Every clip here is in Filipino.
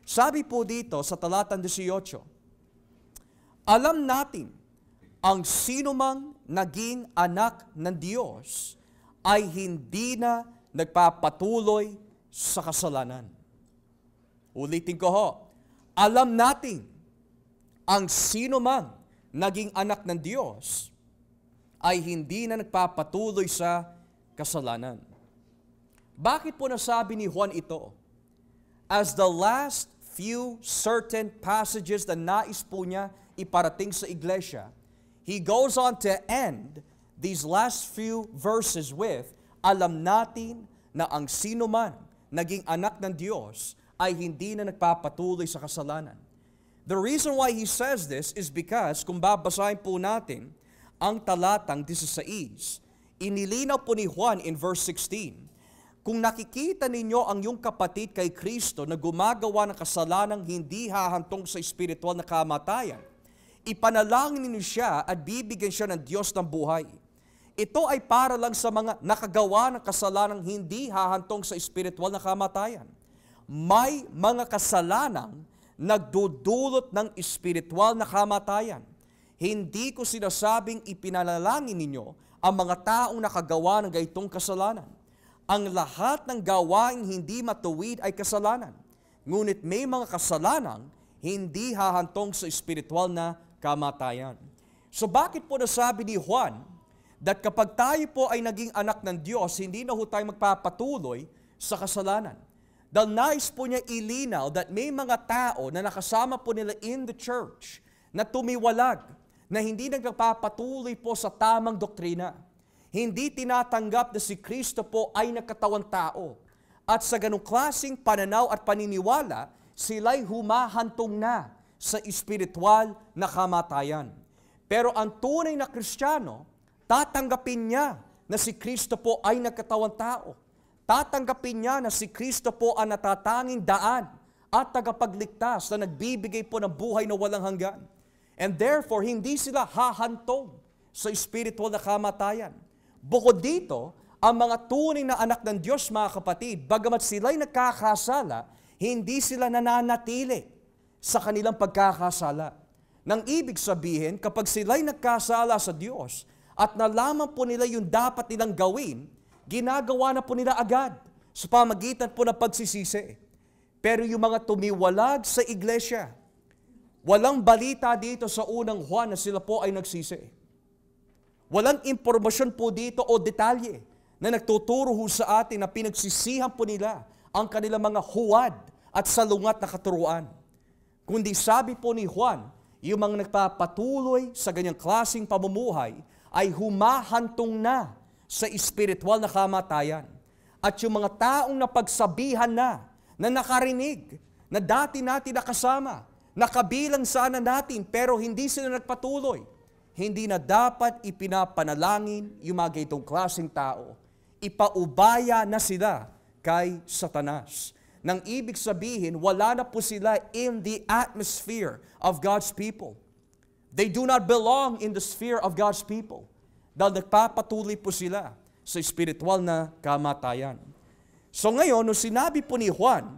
Sabi po dito sa talatang 18, alam natin ang sinumang naging anak ng Diyos ay hindi na nagpapatuloy sa kasalanan. Ulitin ko ho, alam natin ang sinumang naging anak ng Diyos ay hindi na nagpapatuloy sa kasalanan. Bakit po nasabi ni Juan ito? As the last few certain passages na nais po niya iparating sa iglesia, he goes on to end these last few verses with, alam natin na ang sino man naging anak ng Diyos ay hindi na nagpapatuloy sa kasalanan. The reason why he says this is because kung babasahin po natin ang talatang 16, inilinaw po ni Juan in verse 16, kung nakikita ninyo ang iyong kapatid kay Kristo na gumagawa ng kasalanang hindi hahantong sa espiritual na kamatayan, ipanalangin ninyo siya at bibigyan siya ng Diyos ng buhay. Ito ay para lang sa mga nakagawa ng kasalanang hindi hahantong sa espiritual na kamatayan. May mga kasalanang nagdudulot ng espiritual na kamatayan. Hindi ko sinasabing ipinanalangin ninyo ang mga taong nakagawa ng gaytong kasalanan. Ang lahat ng gawaing hindi matuwid ay kasalanan. Ngunit may mga kasalanang hindi hahantong sa espiritual na kamatayan. So bakit po nasabi ni Juan that kapag tayo po ay naging anak ng Diyos, hindi na ho tayo magpapatuloy sa kasalanan? Dahil nais po niya ilinaw that may mga tao na nakasama po nila in the church na tumiwalag, na hindi nagpapatuloy po sa tamang doktrina. Hindi tinatanggap na si Kristo po ay nagkatawang tao. At sa ganong klaseng pananaw at paniniwala, sila'y humahantong na sa espiritual na kamatayan. Pero ang tunay na Kristiyano, tatanggapin niya na si Kristo po ay nagkatawang tao. Tatanggapin niya na si Kristo po ang natatanging daan at tagapagligtas na nagbibigay po ng buhay na walang hanggan. And therefore, hindi sila hahantong sa espiritual na kamatayan. Bukod dito, ang mga tunay na anak ng Diyos, mga kapatid, bagamat sila'y nagkakasala, hindi sila nananatili sa kanilang pagkakasala. Nang ibig sabihin, kapag sila'y nagkasala sa Diyos at nalaman po nila yung dapat nilang gawin, ginagawa na po nila agad sa pamagitan po ng pagsisisi. Pero yung mga tumiwalag sa iglesia, walang balita dito sa unang Juan na sila po ay nagsisi. Walang impormasyon po dito o detalye na nagtuturo ho sa atin na pinagsisihan po nila ang kanilang mga huwad at salungat na katuruan. Kundi sabi po ni Juan, yung mga nagpapatuloy sa ganyang klaseng pamumuhay ay humahantong na sa espiritual na kamatayan. At yung mga taong napagsabihan na nakarinig, na dati natin nakasama, nakabilang sana natin pero hindi sila nagpatuloy, hindi na dapat ipinapanalangin yung mga gaytong klaseng tao. Ipaubaya na sila kay Satanas. Nang ibig sabihin, wala na po sila in the atmosphere of God's people. They do not belong in the sphere of God's people. Dahil nagpapatuloy po sila sa espiritual na kamatayan. So ngayon, nung sinabi po ni Juan,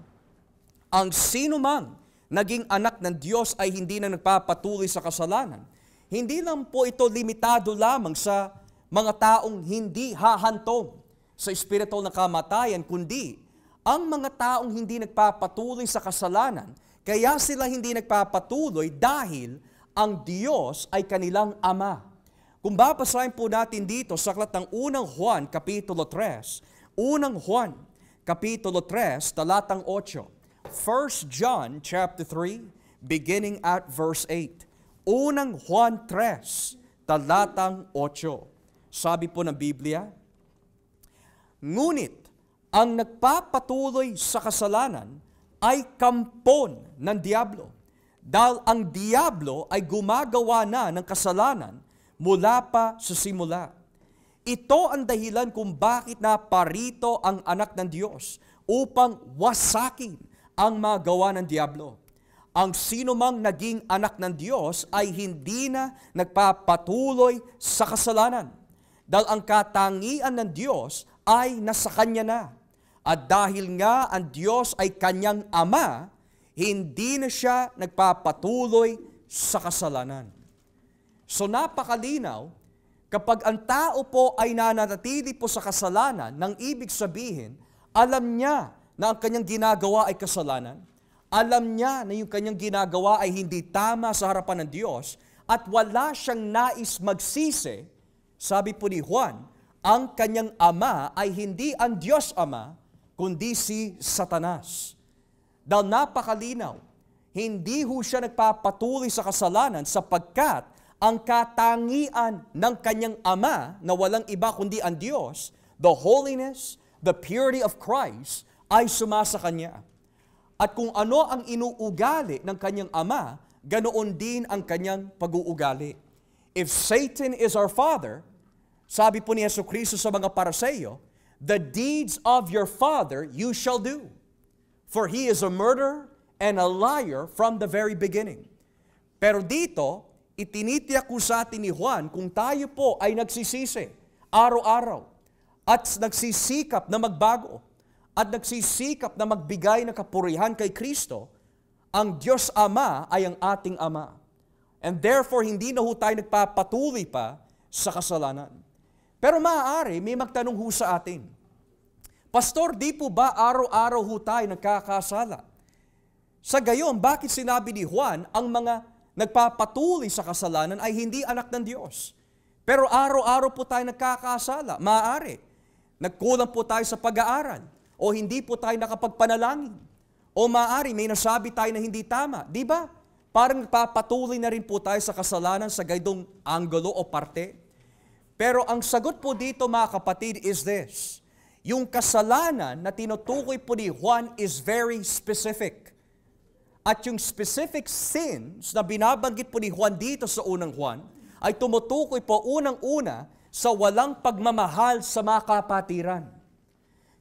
ang sino mang naging anak ng Diyos ay hindi na nagpapatuloy sa kasalanan, hindi lang po ito limitado lamang sa mga taong hindi hahantong sa espiritual na kamatayan, kundi ang mga taong hindi nagpapatuloy sa kasalanan, kaya sila hindi nagpapatuloy dahil ang Diyos ay kanilang Ama. Kung babasahin po natin dito sa aklat ng unang Juan, Kapitulo 3, unang Juan, Kapitulo 3, talatang 8, 1 John chapter 3, beginning at verse 8. Unang Juan 3, talatang 8. Sabi po ng Biblia, ngunit ang nagpapatuloy sa kasalanan ay kampon ng Diablo. Dahil ang Diablo ay gumagawa na ng kasalanan mula pa sa simula. Ito ang dahilan kung bakit naparito ang anak ng Diyos upang wasakin ang mga gawa ng Diablo. Ang sinumang naging anak ng Diyos ay hindi na nagpapatuloy sa kasalanan. Dahil ang katangian ng Diyos ay nasa Kanya na. At dahil nga ang Diyos ay Kanyang Ama, Hindi na siya nagpapatuloy sa kasalanan. So napakalinaw, kapag ang tao po ay nananatili po sa kasalanan, nang ibig sabihin, alam niya na ang kanyang ginagawa ay kasalanan. Alam niya na yung kanyang ginagawa ay hindi tama sa harapan ng Diyos at wala siyang nais magsisi. Sabi po ni Juan, ang kanyang ama ay hindi ang Diyos Ama, kundi si Satanas. Dahil napakalinaw, hindi ho siya nagpapatuloy sa kasalanan sapagkat ang katangian ng kanyang ama na walang iba kundi ang Diyos, the holiness, the purity of Christ, ay sumasa kanya. At kung ano ang inuugali ng kanyang ama, ganoon din ang kanyang pag-uugali. If Satan is our father, sabi po ni Jesucristo sa mga Pariseo, the deeds of your father you shall do. For he is a murderer and a liar from the very beginning. Pero dito, itinitiyak ko sa atin ni Juan kung tayo po ay nagsisisi araw-araw at nagsisikap na magbago at nagsisikap na magbigay ng kapurihan kay Kristo, ang Diyos Ama ay ang ating Ama. And therefore, hindi na ho tayo nagpapatuloy pa sa kasalanan. Pero maaari, may magtanong ho sa atin, Pastor, di po ba araw-araw ho tayo nagkakasala? Sa gayon, bakit sinabi ni Juan ang mga nagpapatuloy sa kasalanan ay hindi anak ng Diyos? Pero araw-araw po tayo nagkakasala. Maaari, nagkulang po tayo sa pag-aaral o hindi po tayo nakapagpanalangin. O maaari, may nasabi tayo na hindi tama. Di ba? Parang nagpapatuloy na rin po tayo sa kasalanan sa gaydong anggulo o parte. Pero ang sagot po dito mga kapatid is this. Yung kasalanan na tinutukoy po ni Juan is very specific. At yung specific sins na binabanggit po ni Juan dito sa unang Juan ay tumutukoy po unang-una sa walang pagmamahal sa mga kapatiran.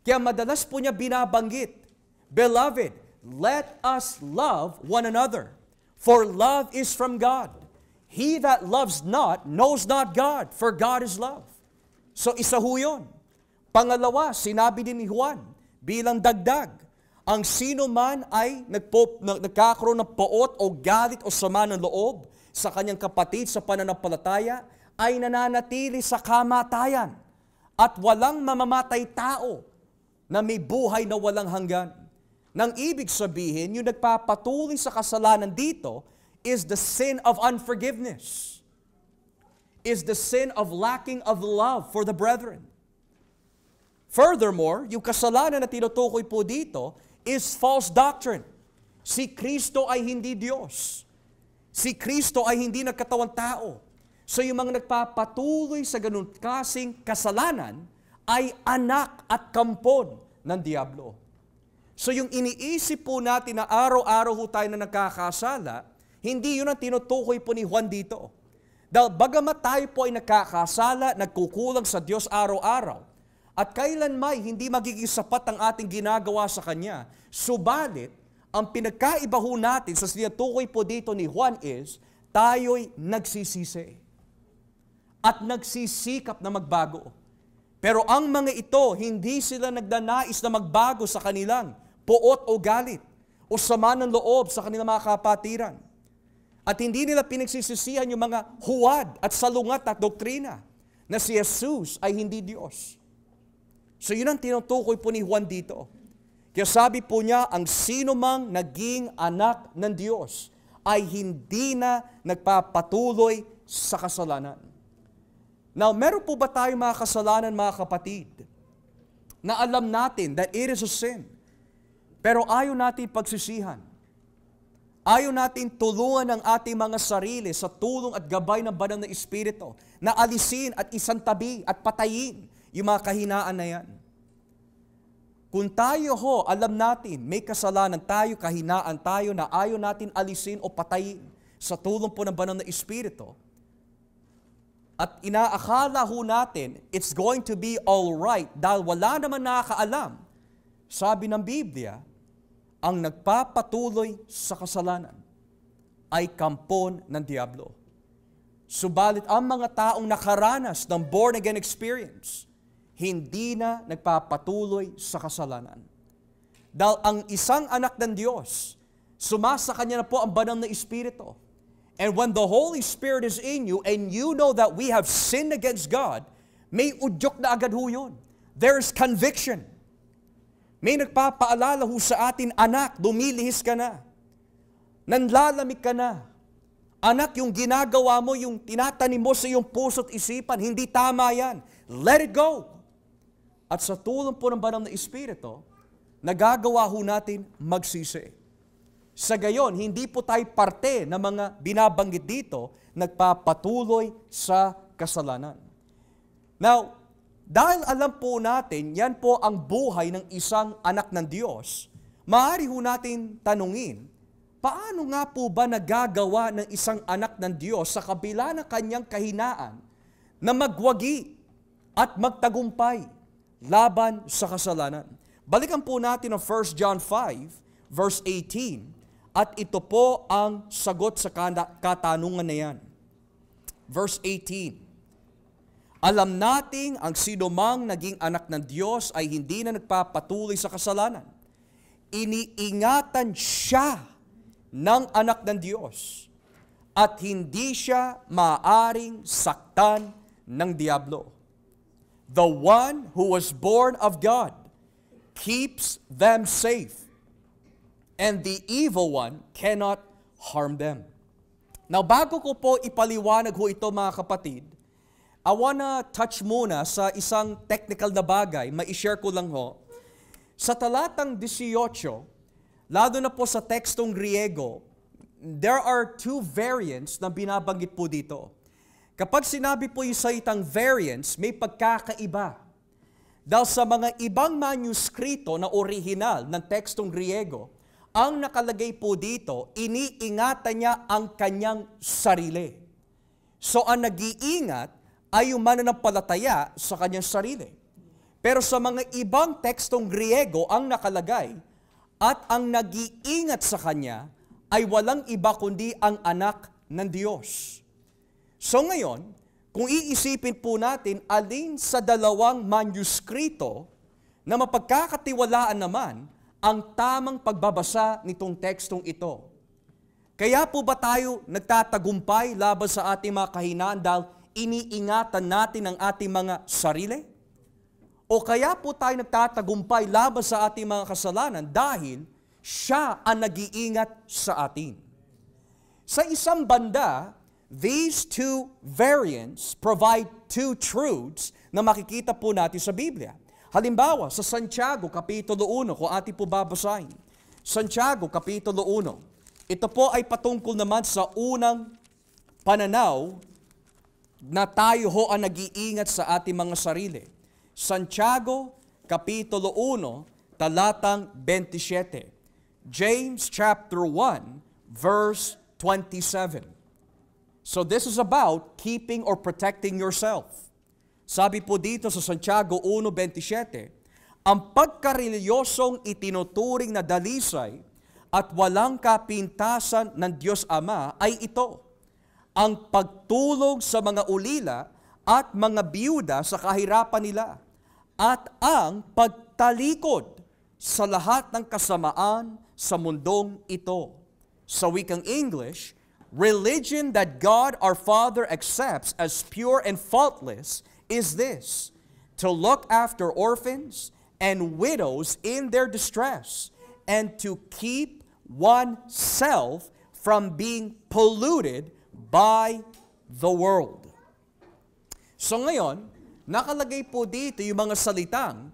Kaya madalas po niya binabanggit, Beloved, let us love one another, for love is from God. He that loves not knows not God, for God is love. So isa ho yun. Pangalawa, sinabi din ni Juan bilang dagdag, ang sino man ay nagkakaroon ng poot o galit o sama ng loob sa kanyang kapatid sa pananampalataya ay nananatili sa kamatayan at walang mamamatay tao na may buhay na walang hanggan. Nang ibig sabihin, yung nagpapatuloy sa kasalanan dito is the sin of unforgiveness, is the sin of lacking of love for the brethren. Furthermore, yung kasalanan na tinutukoy po dito is false doctrine. Si Kristo ay hindi Diyos. Si Kristo ay hindi nagkatawang tao. So yung mga nagpapatuloy sa ganun kasing kasalanan ay anak at kampon ng Diablo. So yung iniisip po natin na araw-araw ho tayo na nagkakasala, hindi yun ang tinutukoy po ni Juan dito. Dahil bagamat tayo po ay nagkakasala, nagkukulang sa Diyos araw-araw, at kailanmay hindi magiging sapat ang ating ginagawa sa Kanya. Subalit, ang pinagkaiba ho natin sa tinutukoy po dito ni Juan is, tayo'y nagsisisi at nagsisikap na magbago. Pero ang mga ito, hindi sila nagdanais na magbago sa kanilang poot o galit o sama ng loob sa kanilang mga kapatiran. At hindi nila pinagsisisihan yung mga huwad at salungat at doktrina na si Jesus ay hindi Diyos. So yun ang tinutukoy po ni Juan dito. Kaya sabi po niya, ang sino mang naging anak ng Diyos ay hindi na nagpapatuloy sa kasalanan. Now, meron po ba tayong mga kasalanan, mga kapatid, na alam natin that it is a sin, pero ayaw natin pagsisihan? Ayaw natin tulungan ang ating mga sarili sa tulong at gabay ng banal na Espiritu na alisin at isantabi at patayin yung mga kahinaan na yan. Kung tayo ho, alam natin, may kasalanan tayo, kahinaan tayo na ayaw natin alisin o patayin sa tulong po ng banal na Espiritu, at inaakala ho natin, it's going to be all right dahil wala naman nakakaalam. Sabi ng Biblia, ang nagpapatuloy sa kasalanan ay kampon ng Diablo. Subalit ang mga taong nakaranas ng born-again experience, hindi na nagpapatuloy sa kasalanan. Dahil ang isang anak ng Diyos, Sumasa kanya na po ang banal na Espiritu. And when the Holy Spirit is in you and you know that we have sinned against God, may udyok na agad ho yun. There's conviction. May nagpapaalala ho sa atin, anak, dumilihis ka na. Nanlalamig ka na. Anak, yung ginagawa mo, yung tinatanim mo sa iyong puso't isipan, hindi tama yan. Let it go. At sa tulong po ng banal na Espiritu, nagagawa ho natin magsisi. Sa gayon, hindi po tayo parte ng mga binabanggit dito, nagpapatuloy sa kasalanan. Now, dahil alam po natin, yan po ang buhay ng isang anak ng Diyos, maaari ho natin tanungin, paano nga po ba nagagawa ng isang anak ng Diyos sa kabila ng kanyang kahinaan na magwagi at magtagumpay laban sa kasalanan? Balikan po natin ang 1 John 5, verse 18, at ito po ang sagot sa katanungan na yan. Verse 18, alam nating ang sinumang naging anak ng Diyos ay hindi na nagpapatuloy sa kasalanan. Iniingatan siya ng anak ng Diyos at hindi siya maaaring saktan ng diablo. The one who was born of God keeps them safe, and the evil one cannot harm them. Now, bago ko po ipaliwanag ho ito mga kapatid, I wanna touch muna sa isang technical na bagay, ma-share ko lang ho. Sa talatang 18, lalo na po sa tekstong Griego, there are two variants na binabanggit po dito. Kapag sinabi po yung salitang variants, may pagkakaiba. Dahil sa mga ibang manuskrito na orihinal ng tekstong Griego, ang nakalagay po dito, iniingatan niya ang kanyang sarili. So ang nag-iingat ay yung mananampalataya sa kanyang sarili. Pero sa mga ibang tekstong Griego ang nakalagay, at ang nag-iingat sa kanya ay walang iba kundi ang anak ng Diyos. So ngayon, kung iisipin po natin alin sa dalawang manuskrito na mapagkakatiwalaan naman ang tamang pagbabasa nitong tekstong ito. Kaya po ba tayo nagtatagumpay laban sa ating mga kahinaan dahil iniingatan natin ang ating mga sarili? O kaya po tayo nagtatagumpay laban sa ating mga kasalanan dahil siya ang nag-iingat sa atin? Sa isang banda, these two variants provide two truths na makikita po natin sa Biblia. Halimbawa, sa Santiago, Kapitulo 1, kung ating po babasahin. Santiago, Kapitulo 1. Ito po ay patungkol naman sa unang pananaw na tayo ho ang nag-iingat sa ating mga sarili. Santiago, Kapitulo 1, talatang 27. James chapter 1, verse 27. So this is about keeping or protecting yourself. Sabi po dito sa Santiago 1.27, ang pagkarelyosong itinuturing na dalisay at walang kapintasan ng Diyos Ama ay ito, ang pagtulog sa mga ulila at mga biyuda sa kahirapan nila, at ang pagtalikod sa lahat ng kasamaan sa mundong ito. Sa wikang English, religion that God our Father accepts as pure and faultless is this, to look after orphans and widows in their distress, and to keep oneself from being polluted by the world. So ngayon, nakalagay po dito yung mga salitang,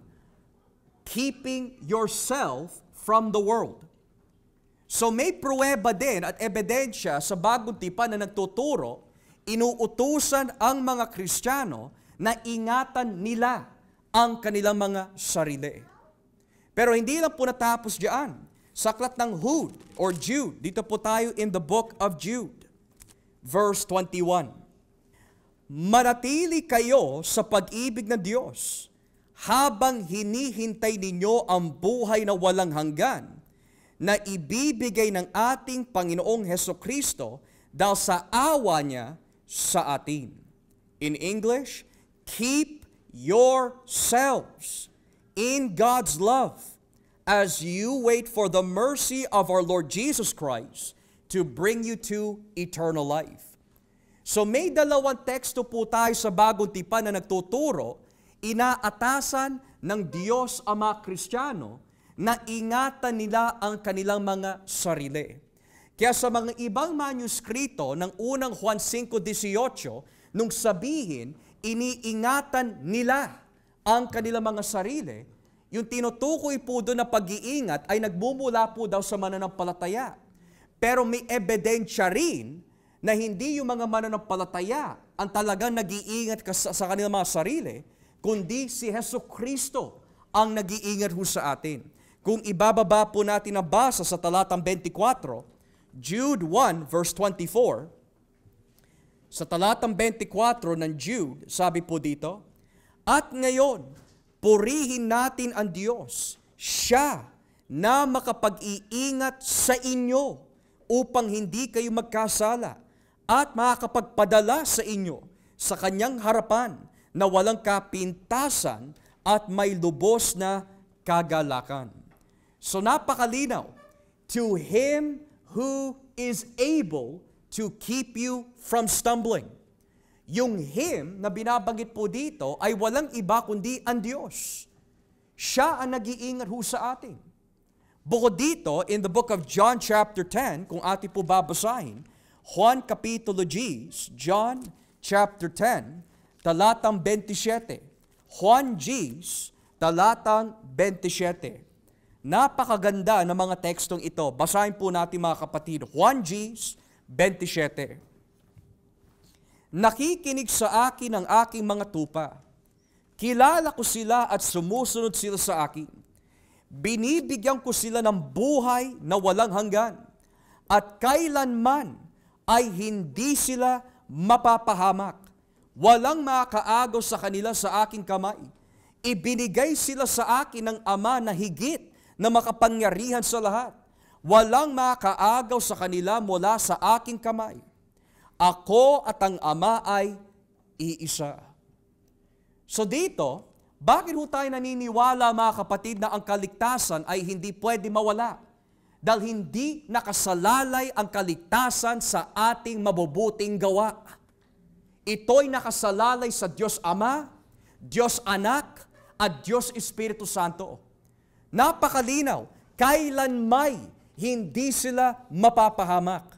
keeping yourself from the world. So may pruweba din at ebidensya sa bagong tipan na nagtuturo, inuutusan ang mga Kristiyano na ingatan nila ang kanilang mga sarili. Pero hindi lang po natapos diyan. Sa aklat ng Jude, dito po tayo in the book of Jude, verse 21. Manatili kayo sa pag-ibig ng Diyos habang hinihintay ninyo ang buhay na walang hanggan na ibibigay ng ating Panginoong Hesukristo dahil sa awa niya sa atin. In English, keep yourselves in God's love as you wait for the mercy of our Lord Jesus Christ to bring you to eternal life. So may dalawang teksto po tayo sa Bagong Tipan na nagtuturo, inaatasan ng Diyos ang mga Kristiyano na ingatan nila ang kanilang mga sarili. Kaya sa mga ibang manuskrito ng unang Juan 5:18, nung sabihin, iniingatan nila ang kanilang mga sarili, yung tinutukoy po doon na pag-iingat ay nagmumula po daw sa mananampalataya. Pero may ebidensya rin na hindi yung mga mananampalataya ang talagang nag-iingat sa kanilang mga sarili, kundi si Jesucristo ang nag-iingat ho sa atin. Kung ibababa po natin ang basa sa talatang 24, Jude 1 verse 24, sa talatang 24 ng Jude, sabi po dito, at ngayon, purihin natin ang Diyos, siya na makapag-iingat sa inyo upang hindi kayo magkasala at makakapagpadala sa inyo sa kanyang harapan na walang kapintasan at may lubos na kagalakan. So napakalinaw, to Him who is able to keep you from stumbling. Yung Him na binabanggit po dito ay walang iba kundi ang Diyos. Siya ang nag-iingat ho sa atin. Bukod dito, in the book of John chapter 10, kung atin po babasahin, Juan Kapitulo 10, John chapter 10, talatang 27. Juan 10, talatang 27. Napakaganda ng mga tekstong ito. Basahin po natin mga kapatid. Juan 10, 27. Nakikinig sa akin ang aking mga tupa. Kilala ko sila at sumusunod sila sa akin. Binibigyan ko sila ng buhay na walang hanggan. At kailanman ay hindi sila mapapahamak. Walang makakaagaw sa kanila sa aking kamay. Ibinigay sila sa akin ng Ama na higit na makapangyarihan sa lahat. Walang makakaagaw sa kanila mula sa aking kamay. Ako at ang Ama ay iisa. So dito, bakit ho tayo naniniwala mga kapatid na ang kaligtasan ay hindi pwede mawala? Dahil hindi nakasalalay ang kaligtasan sa ating mabubuting gawa. Ito'y nakasalalay sa Diyos Ama, Diyos Anak, at Diyos Espiritu Santo. Napakalinaw, kailanmay hindi sila mapapahamak.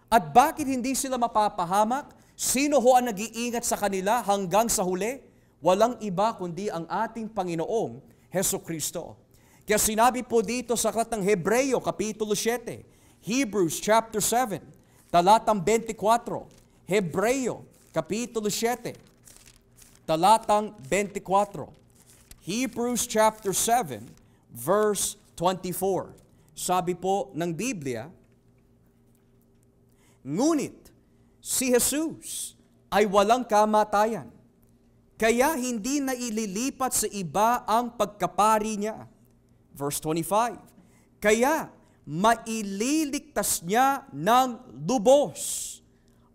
At bakit hindi sila mapapahamak? Sino ho ang nag-iingat sa kanila hanggang sa huli? Walang iba kundi ang ating Panginoong Hesukristo. Kaya sinabi po dito sa aklat ng Hebreo, Kapitulo 7, Hebrews chapter 7, talatang 24, Hebreo, Kapitulo 7, talatang 24, Hebrews chapter 7, verse 24. Sabi po ng Biblia, ngunit si Jesus ay walang kamatayan, kaya hindi na ililipat sa iba ang pagkapari niya. Verse 25, kaya maililigtas niya ng lubos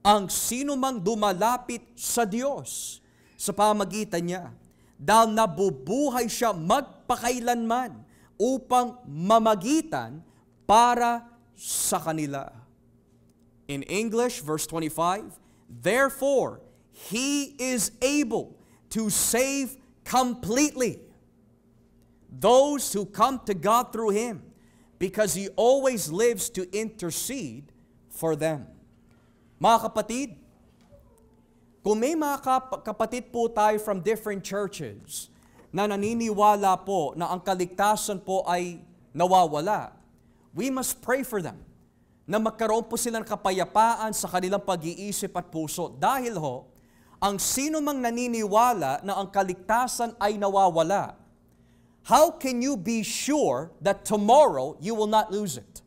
ang sinumang dumalapit sa Diyos sa pamagitan niya, dahil nabubuhay siya magpakailanman upang mamagitan para sa kanila. In English, verse 25, therefore, He is able to save completely those who come to God through Him, because He always lives to intercede for them. Mga kapatid, kung may mga kapatid po tayo from different churches na naniniwala po na ang kaligtasan po ay nawawala, we must pray for them na magkaroon po sila ng kapayapaan sa kanilang pag-iisip at puso. Dahil ho, ang sino mang naniniwala na ang kaligtasan ay nawawala, how can you be sure that tomorrow you will not lose it?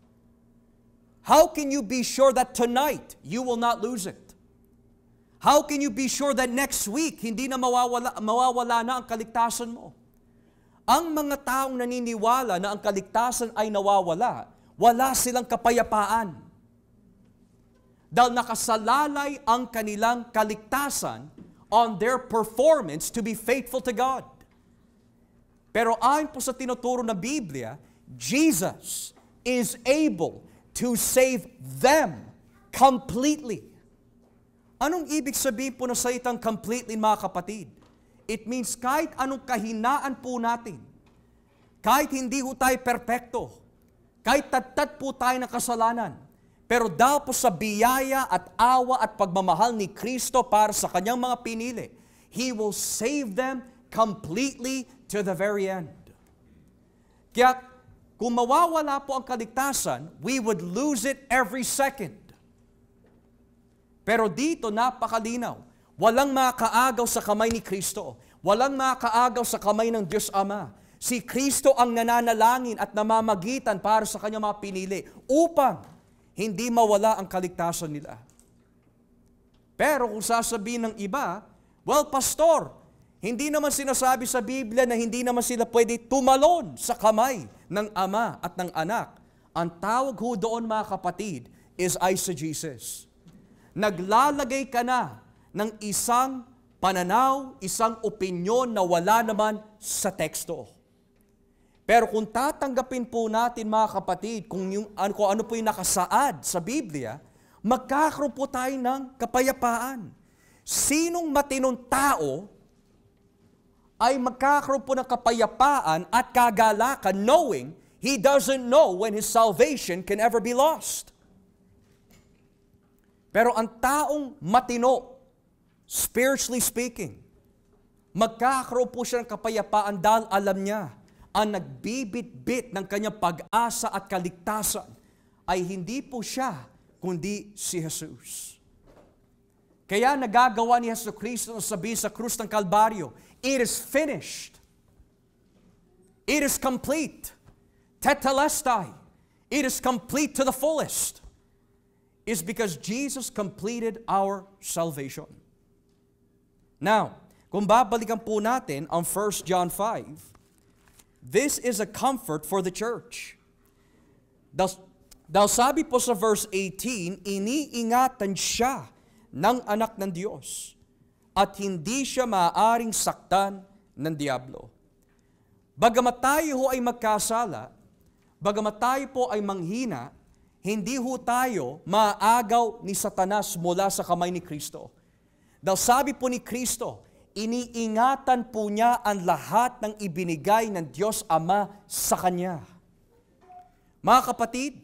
How can you be sure that tonight you will not lose it? How can you be sure that next week hindi na mawawala na ang kaligtasan mo? Ang mga taong naniniwala na ang kaligtasan ay nawawala, wala silang kapayapaan. Dahil nakasalalay ang kanilang kaligtasan on their performance to be faithful to God. Pero ayon po sa tinuturo ng Biblia, Jesus is able to save them completely. Anong ibig sabihin po na salitang completely, mga kapatid? It means kahit anong kahinaan po natin, kahit hindi po tayo perpekto, kahit tattat po tayo ng kasalanan, pero dahil po sa biyaya at awa at pagmamahal ni Kristo para sa kanyang mga pinili, He will save them completely to the very end. Kaya kung mawawala po ang kaligtasan, we would lose it every second. Pero dito napakalinaw, walang makaagaw sa kamay ni Kristo, walang makaagaw sa kamay ng Diyos Ama. Si Kristo ang nananalangin at namamagitan para sa kanyang mga pinili upang hindi mawala ang kaligtasan nila. Pero kung sasabihin ng iba, well, pastor, hindi naman sinasabi sa Biblia na hindi naman sila pwede tumalon sa kamay ng Ama at ng Anak. Ang tawag ho doon, mga kapatid, is eisegesis. Naglalagay ka na ng isang pananaw, isang opinyon na wala naman sa teksto. Pero kung tatanggapin po natin, mga kapatid, kung ano po yung nakasaad sa Biblia, magkakaroon po tayo ng kapayapaan. Sinong matinong tao ay magkakaroon po ng kapayapaan at kagalakan knowing he doesn't know when his salvation can ever be lost. Pero ang taong matino, spiritually speaking, magkakaroon po siya ng kapayapaan dahil alam niya ang nagbibit-bit ng kanyang pag-asa at kaligtasan ay hindi po siya, kundi si Jesus. Kaya nagagawa ni Hesus Kristo na sabihin sa krus ng Kalbaryo, it is finished. It is complete. Tetelestai. It is complete to the fullest. Is because Jesus completed our salvation. Now, kung babalikan po natin ang 1 John 5, this is a comfort for the church. Dahil sabi po sa verse 18, iniingatan siya ng anak ng Diyos at hindi siya maaaring saktan ng diablo. Bagamat tayo ho ay magkasala, bagamat tayo po ay manghina, hindi ho tayo maaagaw ni Satanas mula sa kamay ni Kristo. Dahil sabi po ni Kristo, iniingatan po niya ang lahat ng ibinigay ng Diyos Ama sa Kanya. Mga kapatid,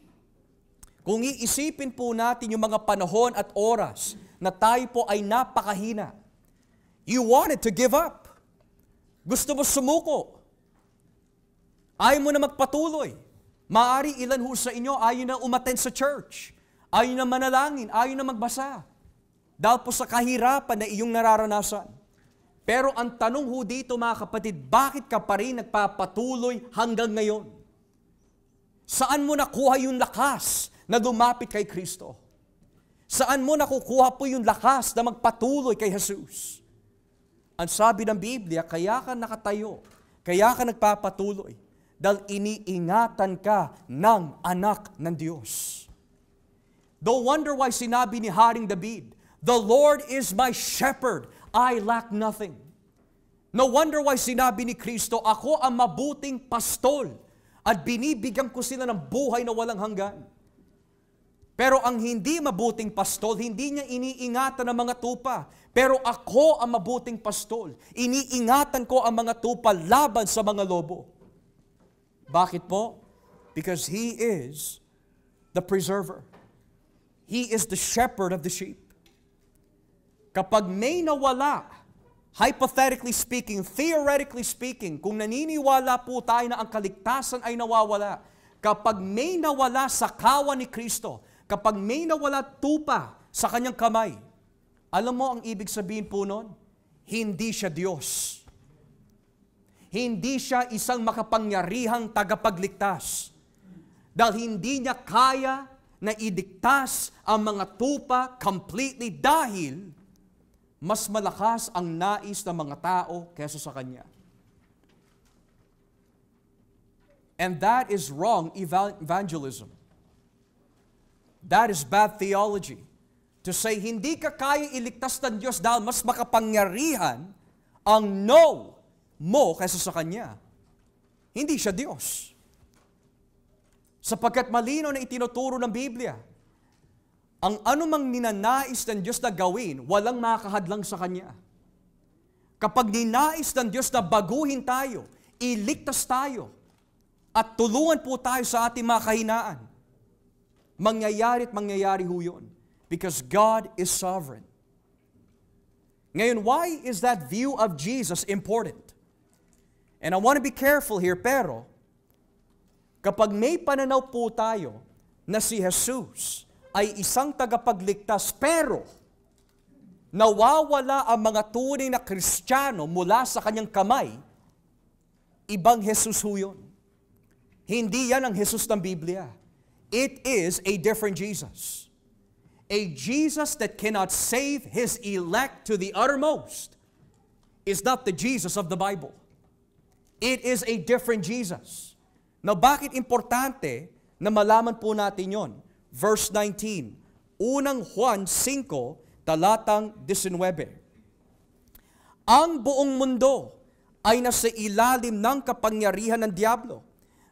kung iisipin po natin yung mga panahon at oras na tayo po ay napakahina, you wanted to give up. Gusto mo sumuko. Ayaw mo na magpatuloy. Maari ilan ho sa inyo ayaw na umattend sa church. Ayaw na manalangin, ayaw na magbasa. Dahil po sa kahirapan na iyong nararanasan. Pero ang tanong ho dito, mga kapatid, bakit ka pa rin nagpapatuloy hanggang ngayon? Saan mo nakuha yung lakas na lumapit kay Kristo? Saan mo nakukuha po yung lakas na magpatuloy kay Jesus? Ang sabi ng Biblia, kaya ka nakatayo, kaya ka nagpapatuloy, dahil iniingatan ka ng anak ng Diyos. No wonder why sinabi ni Haring David, the Lord is my shepherd, I lack nothing. No wonder why sinabi ni Kristo, ako ang mabuting pastol at binibigyan ko sila ng buhay na walang hanggan. Pero ang hindi mabuting pastol, hindi niya iniingatan ang mga tupa. Pero ako ang mabuting pastol. Iniingatan ko ang mga tupa laban sa mga lobo. Bakit po? Because He is the preserver. He is the shepherd of the sheep. Kapag may nawala, hypothetically speaking, theoretically speaking, kung naniniwala po tayo na ang kaligtasan ay nawawala, kapag may nawala sa kawan ni Kristo, kapag may nawala tupa sa kanyang kamay, alam mo ang ibig sabihin po nun? Hindi siya Diyos. Hindi siya isang makapangyarihang tagapagligtas. Dahil hindi niya kaya na idiktas ang mga tupa completely dahil mas malakas ang nais ng mga tao kaysa sa Kanya. And that is wrong evangelism. That is bad theology. To say, hindi ka kaya iligtas ng Diyos dahil mas makapangyarihan ang no mo kaysa sa Kanya. Hindi siya Diyos. Sapagkat malinaw na itinuturo ng Biblia, ang anumang ninanais ng Diyos na gawin, walang makakahadlang sa Kanya. Kapag ninais ng Diyos na baguhin tayo, iligtas tayo, at tulungan po tayo sa ating mga kahinaan, mangyayari at mangyayari ho yun. Because God is sovereign. Ngayon, why is that view of Jesus important? And I want to be careful here, pero kapag may pananaw po tayo na si Jesus ay isang tagapagligtas, pero nawawala ang mga tunay na Kristiyano mula sa kanyang kamay, ibang Jesus ho yun. Hindi yan ang Jesus ng Biblia. It is a different Jesus. A Jesus that cannot save His elect to the uttermost is not the Jesus of the Bible. It is a different Jesus. Now, bakit importante na malaman po natin yon? Verse 19, unang Juan 5, talatang 19. Ang buong mundo ay nasa ilalim ng kapangyarihan ng diablo.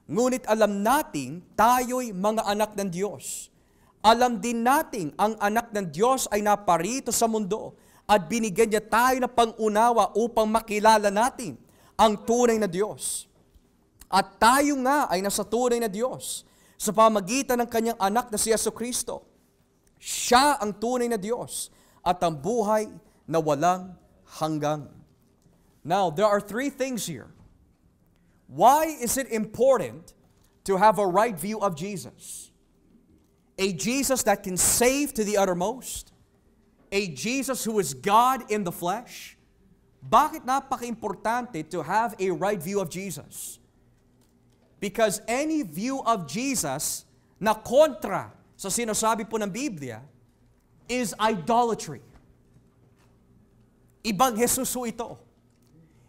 Ngunit alam nating tayo'y mga anak ng Diyos. Alam din nating ang anak ng Diyos ay naparito sa mundo at binigyan niya tayo ng pangunawa upang makilala natin ang tunay na Diyos. At tayo nga ay nasa tunay na Diyos sa pamagitan ng kanyang anak na si Jesucristo. Siya ang tunay na Diyos at ang buhay na walang hanggan. Now, there are three things here. Why is it important to have a right view of Jesus? A Jesus that can save to the uttermost? A Jesus who is God in the flesh? Bakit napaka-importante to have a right view of Jesus? Because any view of Jesus na kontra sa sinasabi po ng Biblia is idolatry. Ibang Jesus ho ito.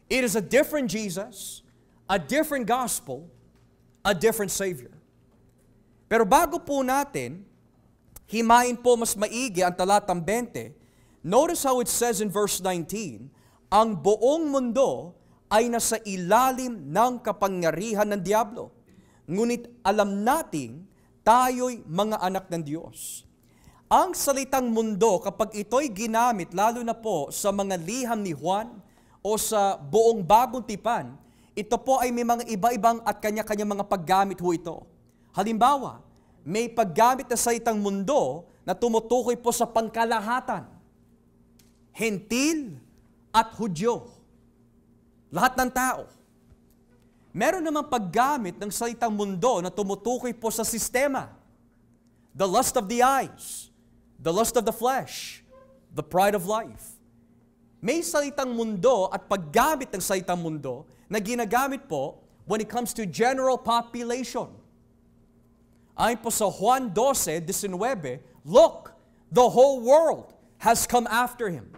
It is a different Jesus, a different gospel, a different Savior. Pero bago po natin himayin po mas maigi ang talatang 20, notice how it says in verse 19, ang buong mundo ay nasa ilalim ng kapangyarihan ng diablo. Ngunit alam nating tayo'y mga anak ng Diyos. Ang salitang mundo, kapag ito'y ginamit, lalo na po sa mga liham ni Juan o sa buong bagong tipan, ito po ay may mga iba-ibang at kanya-kanya mga paggamit ho ito. Halimbawa, may paggamit na salitang mundo na tumutukoy po sa pangkalahatan. Hentil at Hudyo. Lahat ng tao. Meron namang paggamit ng salitang mundo na tumutukoy po sa sistema. The lust of the eyes, the lust of the flesh, the pride of life. May salitang mundo at paggamit ng salitang mundo na ginagamit po when it comes to general population. Ayon po sa Juan 12:19, look, the whole world has come after Him.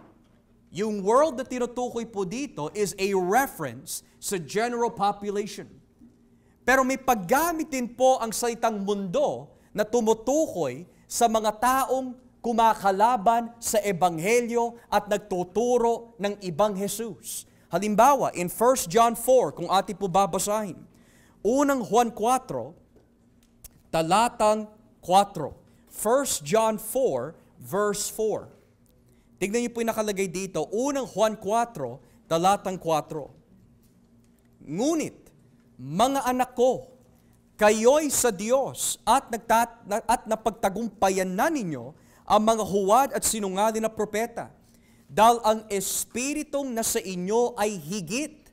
Yung world na tinutukoy po dito is a reference sa general population. Pero may paggamit din po ang salitang mundo na tumutukoy sa mga taong kumakalaban sa Ebanghelyo at nagtuturo ng ibang Jesus. Halimbawa, in 1 John 4, kung ating po babasahin, unang Juan 4, talatang 4. 1 John 4, verse 4. Tignan niyo po yung nakalagay dito, unang Juan 4, talatang 4. Ngunit, mga anak ko, kayo'y sa Diyos at napagtagumpayan na ninyo ang mga huwad at sinungaling na propeta. Dahil ang espiritong nasa inyo ay higit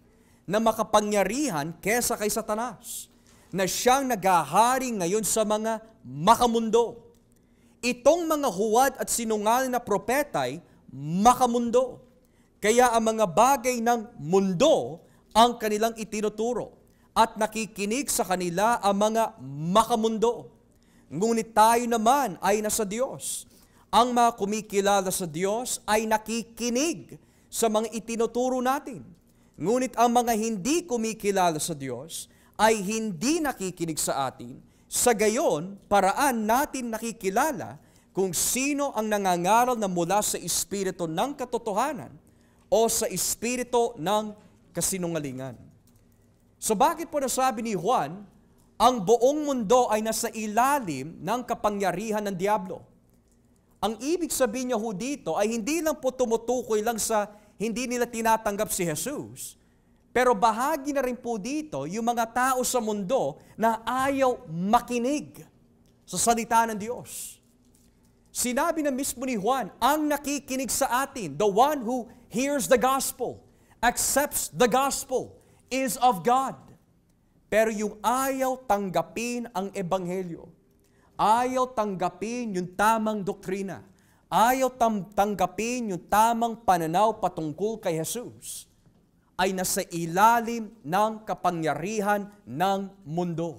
na makapangyarihan kesa kay Satanas, na siyang naghahari ngayon sa mga makamundo. Itong mga huwad at sinungaling na propeta ay makamundo. Kaya ang mga bagay ng mundo ang kanilang itinuturo at nakikinig sa kanila ang mga makamundo. Ngunit tayo naman ay nasa Diyos. Ang mga kumikilala sa Diyos ay nakikinig sa mga itinuturo natin. Ngunit ang mga hindi kumikilala sa Diyos ay hindi nakikinig sa atin. Sa gayon, paraan natin nakikilala kung sino ang nangangaral na mula sa espiritu ng katotohanan o sa espiritu ng kasinungalingan. So bakit po nasabi ni Juan, ang buong mundo ay nasa ilalim ng kapangyarihan ng diablo. Ang ibig sabihin niya ho dito ay hindi lang po tumutukoy lang sa hindi nila tinatanggap si Jesus, pero bahagi na rin po dito yung mga tao sa mundo na ayaw makinig sa salita ng Diyos. Sinabi na mismo ni Juan, ang nakikinig sa atin, the one who hears the gospel, accepts the gospel, is of God. Pero yung ayaw tanggapin ang ebanghelyo, ayaw tanggapin yung tamang doktrina, ayaw tanggapin yung tamang pananaw patungkol kay Jesus, ay nasa ilalim ng kapangyarihan ng mundo.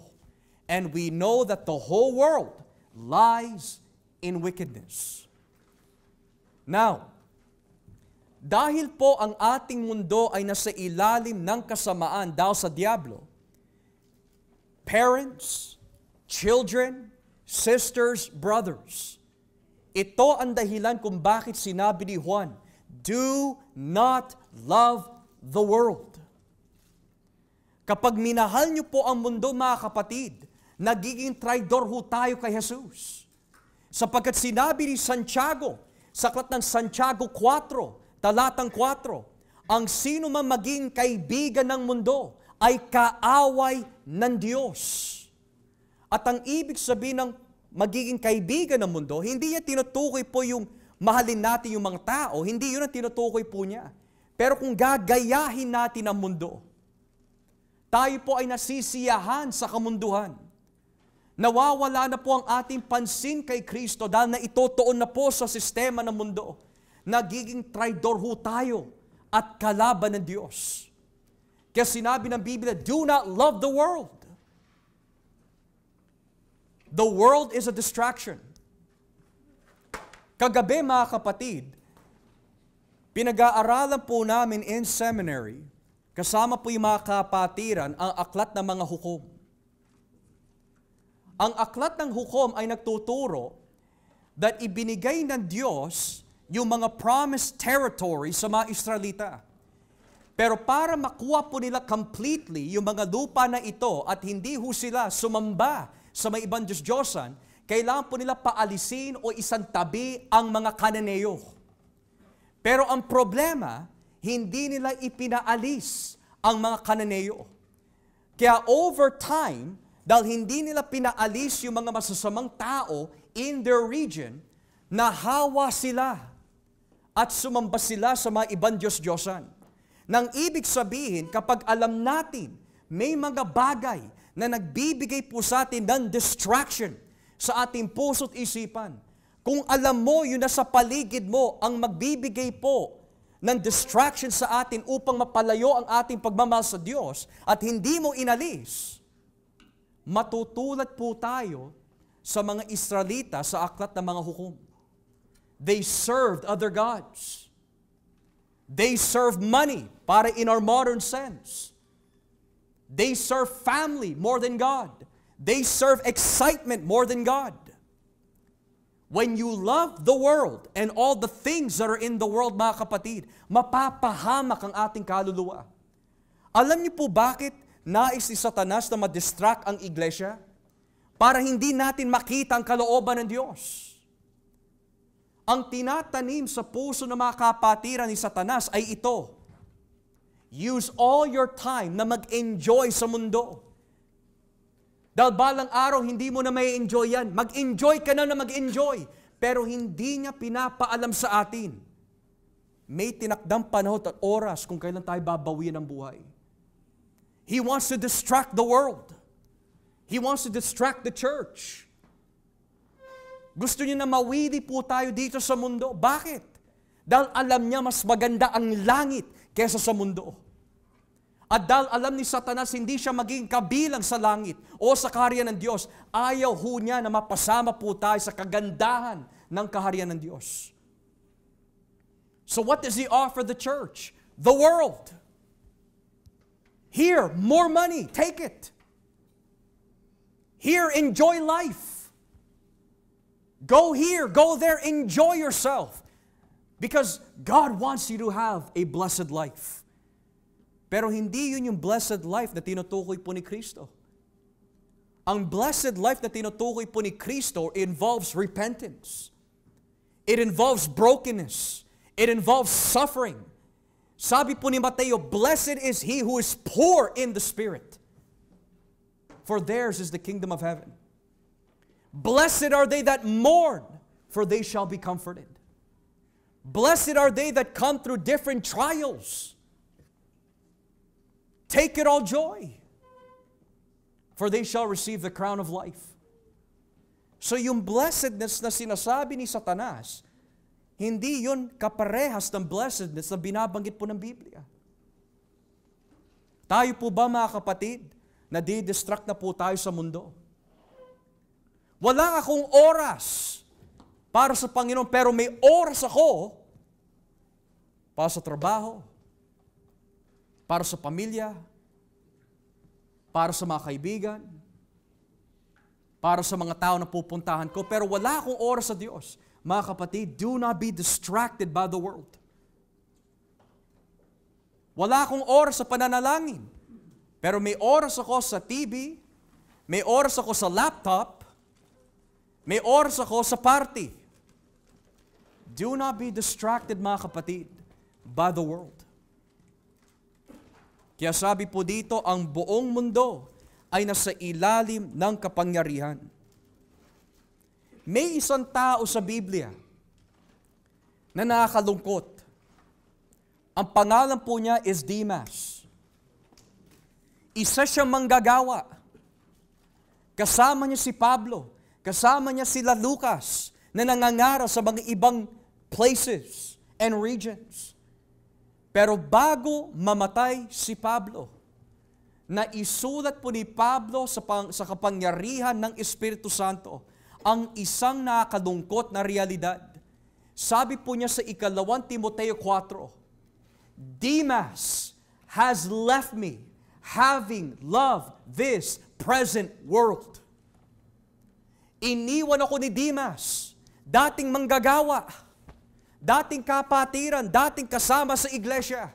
And we know that the whole world lies in wickedness. Now, dahil po ang ating mundo ay nasa ilalim ng kasamaan dahil sa diablo, parents, children, sisters, brothers, ito ang dahilan kung bakit sinabi ni Juan, do not love the world. Kapag minahal niyo po ang mundo, mga kapatid, nagiging traidor ho tayo kay Jesus. Sapagkat sinabi ni Santiago, sa aklat ng Santiago 4, talatang 4, ang sino man maging kaibigan ng mundo ay kaaway ng Diyos. At ang ibig sabihin ng magiging kaibigan ng mundo, hindi niya tinutukoy po yung mahalin natin yung mga tao, hindi yun ang tinutukoy po niya. Pero kung gagayahin natin ang mundo, tayo po ay nasisiyahan sa kamunduhan. Nawawala na po ang ating pansin kay Kristo dahil na itotoon na po sa sistema ng mundo. Nagiging traidor ho tayo at kalaban ng Diyos. Kaya sinabi ng Biblia, do not love the world. The world is a distraction. Kagabi, mga kapatid, pinag-aaralan po namin in seminary, kasama po yung mga kapatiran, ang aklat ng mga hukom. Ang aklat ng hukom ay nagtuturo that ibinigay ng Diyos yung mga promised territory sa mga Israelita. Pero para makuha po nila completely yung mga lupa na ito at hindi ho sila sumamba sa may ibang Diyos-Diyosan, kailangan po nila paalisin o isantabi ang mga Kananeo. Pero ang problema, hindi nila ipinaalis ang mga Kananeo. Kaya over time, dahil hindi nila pinaalis yung mga masasamang tao in their region, nahawa sila at sumamba sila sa mga ibang Diyos-Diyosan. Nang ibig sabihin, kapag alam natin, may mga bagay na nagbibigay po sa atin ng distraction sa ating puso't isipan. Kung alam mo, yun nasa paligid mo, ang magbibigay po ng distraction sa atin upang mapalayo ang ating pagmamahal sa Diyos at hindi mo inalis, matutulad po tayo sa mga Israelita sa aklat ng mga hukom. They served other gods. They served money, para in our modern sense. They serve family more than God. They serve excitement more than God. When you love the world and all the things that are in the world, mga kapatid, mapapahamak ang ating kaluluwa. Alam niyo po bakit nais ni Satanas na ma-distract ang iglesia? Para hindi natin makita ang kalooban ng Diyos. Ang tinatanim sa puso ng mga kapatiran ni Satanas ay ito. Use all your time na mag-enjoy sa mundo. Dahil balang araw, hindi mo na may enjoy yan. Mag-enjoy ka na mag-enjoy. Pero hindi niya pinapaalam sa atin. May tinakdang panahon at oras kung kailan tayo babawian ng buhay. He wants to distract the world. He wants to distract the church. Gusto niya na mawili po tayo dito sa mundo. Bakit? Dahil alam niya mas maganda ang langit kaysa sa mundo. At dahil alam ni Satanas hindi siya maging kabilang sa langit o sa kaharian ng Diyos, ayaw ho niya na mapasama po tayo sa kagandahan ng kaharian ng Diyos. So what does He offer the church? The world. Here, more money, take it. Here, enjoy life. Go here, go there, enjoy yourself. Because God wants you to have a blessed life. Pero hindi yun yung blessed life na tinutukoy po ni Kristo. Ang blessed life na tinutukoy po ni Kristo involves repentance. It involves brokenness. It involves suffering. Sabi po ni Mateo, blessed is he who is poor in the spirit, for theirs is the kingdom of heaven. Blessed are they that mourn, for they shall be comforted. Blessed are they that come through different trials. Take it all joy, for they shall receive the crown of life. So yung blessedness na sinasabi ni Satanas, hindi yun kaparehas ng blessedness na binabanggit po ng Biblia. Tayo po ba mga kapatid, nadidistract na po tayo sa mundo? Wala akong oras para sa Panginoon, pero may oras ako para sa trabaho, para sa pamilya, para sa mga kaibigan, para sa mga tao na pupuntahan ko, pero wala akong oras sa Diyos. Mga kapatid, do not be distracted by the world. Wala akong oras sa pananalangin, pero may oras ako sa TV, may oras ako sa laptop, may oras ako sa party. Do not be distracted, mga kapatid, by the world. Kaya sabi po dito, ang buong mundo ay nasa ilalim ng kapangyarihan. May isang tao sa Biblia na nakakalungkot. Ang pangalan po niya is Demas. Isa siyang manggagawa. Kasama niya si Pablo. Kasama niya sila Lucas na nangangaral sa mga ibang places and regions. Pero bago mamatay si Pablo, na isulat po ni Pablo sa kapangyarihan ng Espiritu Santo ang isang nakakalungkot na realidad. Sabi po niya sa 2 Timoteo 4, Demas has left me, having loved this present world. Iniwan ako ni Demas, dating manggagawa, dating kapatiran, dating kasama sa iglesia.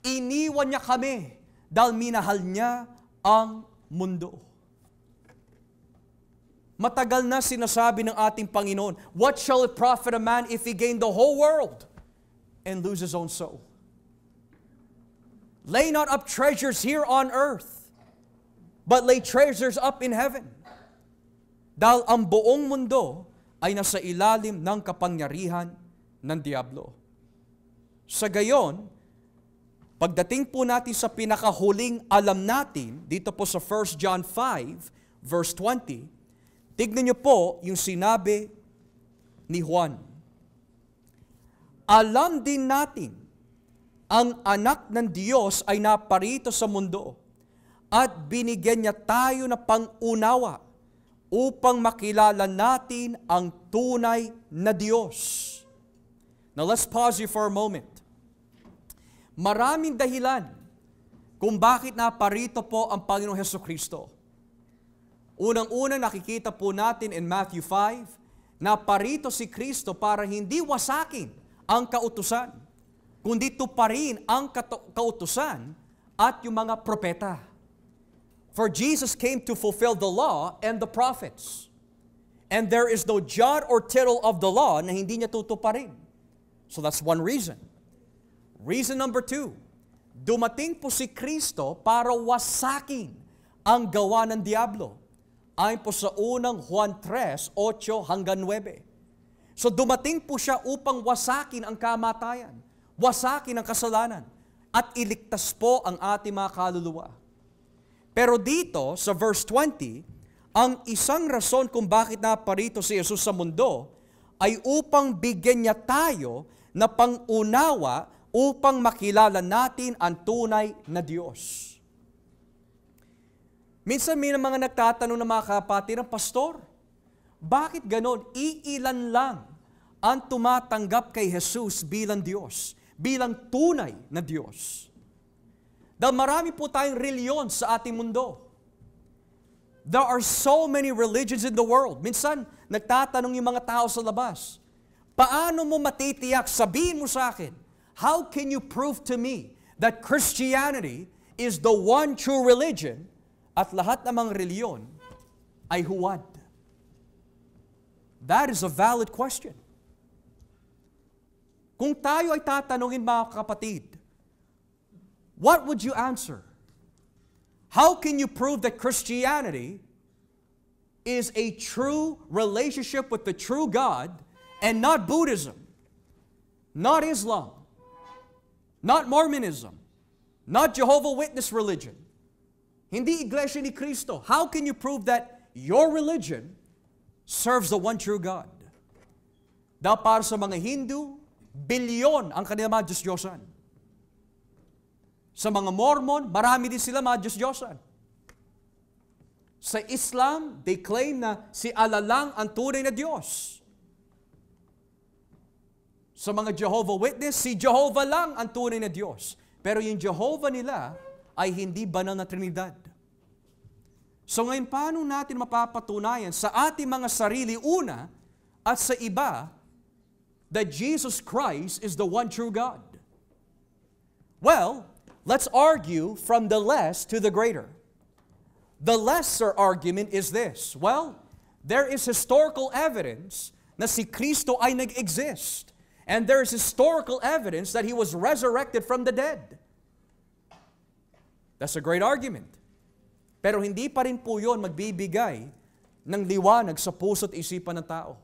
Iniwan niya kami dahil minahal niya ang mundo. Matagal na sinasabi ng ating Panginoon, what shall it profit a man if he gain the whole world and lose his own soul? Lay not up treasures here on earth, but lay treasures up in heaven. Dahil ang buong mundo ay nasa ilalim ng kapangyarihan ng diablo. Sa gayon, pagdating po natin sa pinakahuling alam natin, dito po sa 1 John 5, verse 20, tignan niyo po yung sinabi ni Juan. Alam din natin, ang anak ng Diyos ay naparito sa mundo at binigyan niya tayo ng pangunawa upang makilala natin ang tunay na Diyos. Now let's pause here for a moment. Maraming dahilan kung bakit naparito po ang Panginoong Hesukristo. Unang-una nakikita po natin in Matthew 5, naparito si Kristo para hindi wasakin ang kautusan, kundi tuparin ang kautusan at yung mga propeta. For Jesus came to fulfill the law and the prophets. And there is no jot or tittle of the law na hindi niya tutuparin. So that's one reason. Reason number 2, dumating po si Kristo para wasakin ang gawa ng diablo. Ayon po sa unang Juan 3, 8 hanggang 9. So dumating po siya upang wasakin ang kamatayan, wasakin ang kasalanan, at iligtas po ang ating mga kaluluwa. Pero dito, sa verse 20, ang isang rason kung bakit naparito si Jesus sa mundo ay upang bigyan niya tayo na pangunawa upang makilala natin ang tunay na Diyos. Minsan may mga nagtatanong ng mga kapatiran, Pastor, bakit ganon? Iilan lang ang tumatanggap kay Jesus bilang Diyos, bilang tunay na Diyos. Dahil marami po tayong reliyon sa ating mundo. There are so many religions in the world. Minsan, nagtatanong yung mga tao sa labas, paano mo matitiyak? Sabihin mo sa akin, how can you prove to me that Christianity is the one true religion at lahat ng mga reliyon ay huwad? That is a valid question. Kung tayo ay tatanungin mga kapatid, what would you answer? How can you prove that Christianity is a true relationship with the true God and not Buddhism, not Islam, not Mormonism, not Jehovah's Witness religion, hindi Iglesia ni Cristo? How can you prove that your religion serves the one true God? Dahil para sa mga Hindu, bilyon ang kanilang mga Diyos-Diyosan. Sa mga Mormon, marami din sila mga Diyos-Diyosan. Sa Islam, they claim na si Allah lang ang tunay na Diyos. Sa mga Jehovah's Witness, si Jehovah lang ang tunay na Diyos. Pero yung Jehovah nila ay hindi banal na Trinidad. So ngayon, paano natin mapapatunayan sa ating mga sarili una at sa iba that Jesus Christ is the one true God? Well, let's argue from the less to the greater. The lesser argument is this. Well, there is historical evidence na si Kristo ay nag-exist. And there is historical evidence that He was resurrected from the dead. That's a great argument. Pero hindi pa rin po yun magbibigay ng liwanag sa puso't isipan ng tao.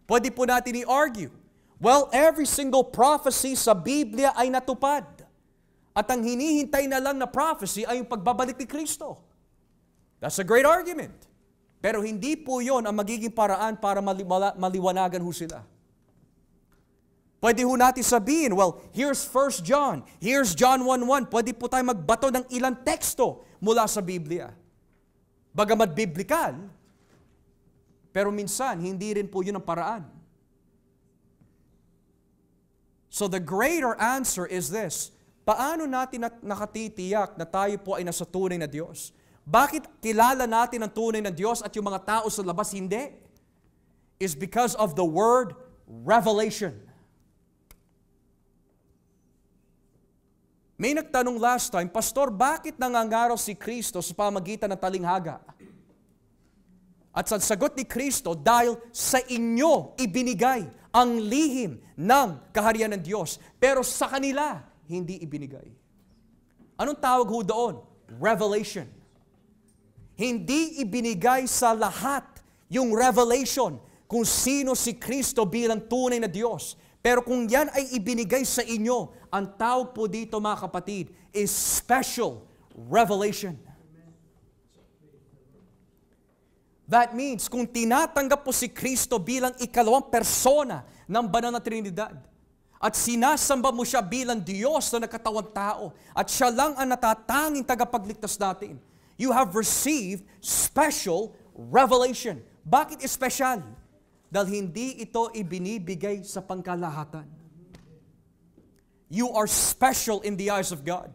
Pwede po natin i-argue, well, every single prophecy sa Biblia ay natupad. At ang hinihintay na lang na prophecy ay yung pagbabalik ni Kristo. That's a great argument. Pero hindi po yon ang magiging paraan para maliwanagan ho sila. Pwede ho natin sabihin, well, here's 1 John, here's John 1:1. Pwede po tayo magbato ng ilang teksto mula sa Biblia. Bagamat biblikal, pero minsan hindi rin po yun ang paraan. So the greater answer is this. Paano natin nakatitiyak na tayo po ay nasa tunay na Diyos? Bakit kilala natin ang tunay na Diyos at yung mga tao sa labas hindi? Is because of the word revelation. May nagtanong last time, Pastor, bakit nangangaraw si Kristo sa pamagitan ng talinghaga? At sa sagot ni Kristo, dahil sa inyo ibinigay ang lihim ng kaharian ng Diyos, pero sa kanila hindi ibinigay. Anong tawag ho doon? Revelation. Hindi ibinigay sa lahat yung revelation kung sino si Kristo bilang tunay na Diyos. Pero kung yan ay ibinigay sa inyo, ang tawag po dito mga kapatid is special revelation. That means kung tinatanggap po si Kristo bilang ikalawang persona ng banal na Trinidad, at sinasamba mo siya bilang Diyos na nagkatawang tao, at siya lang ang natatanging tagapagligtas natin, you have received special revelation. Bakit special? Dahil hindi ito ibinibigay sa pangkalahatan. You are special in the eyes of God.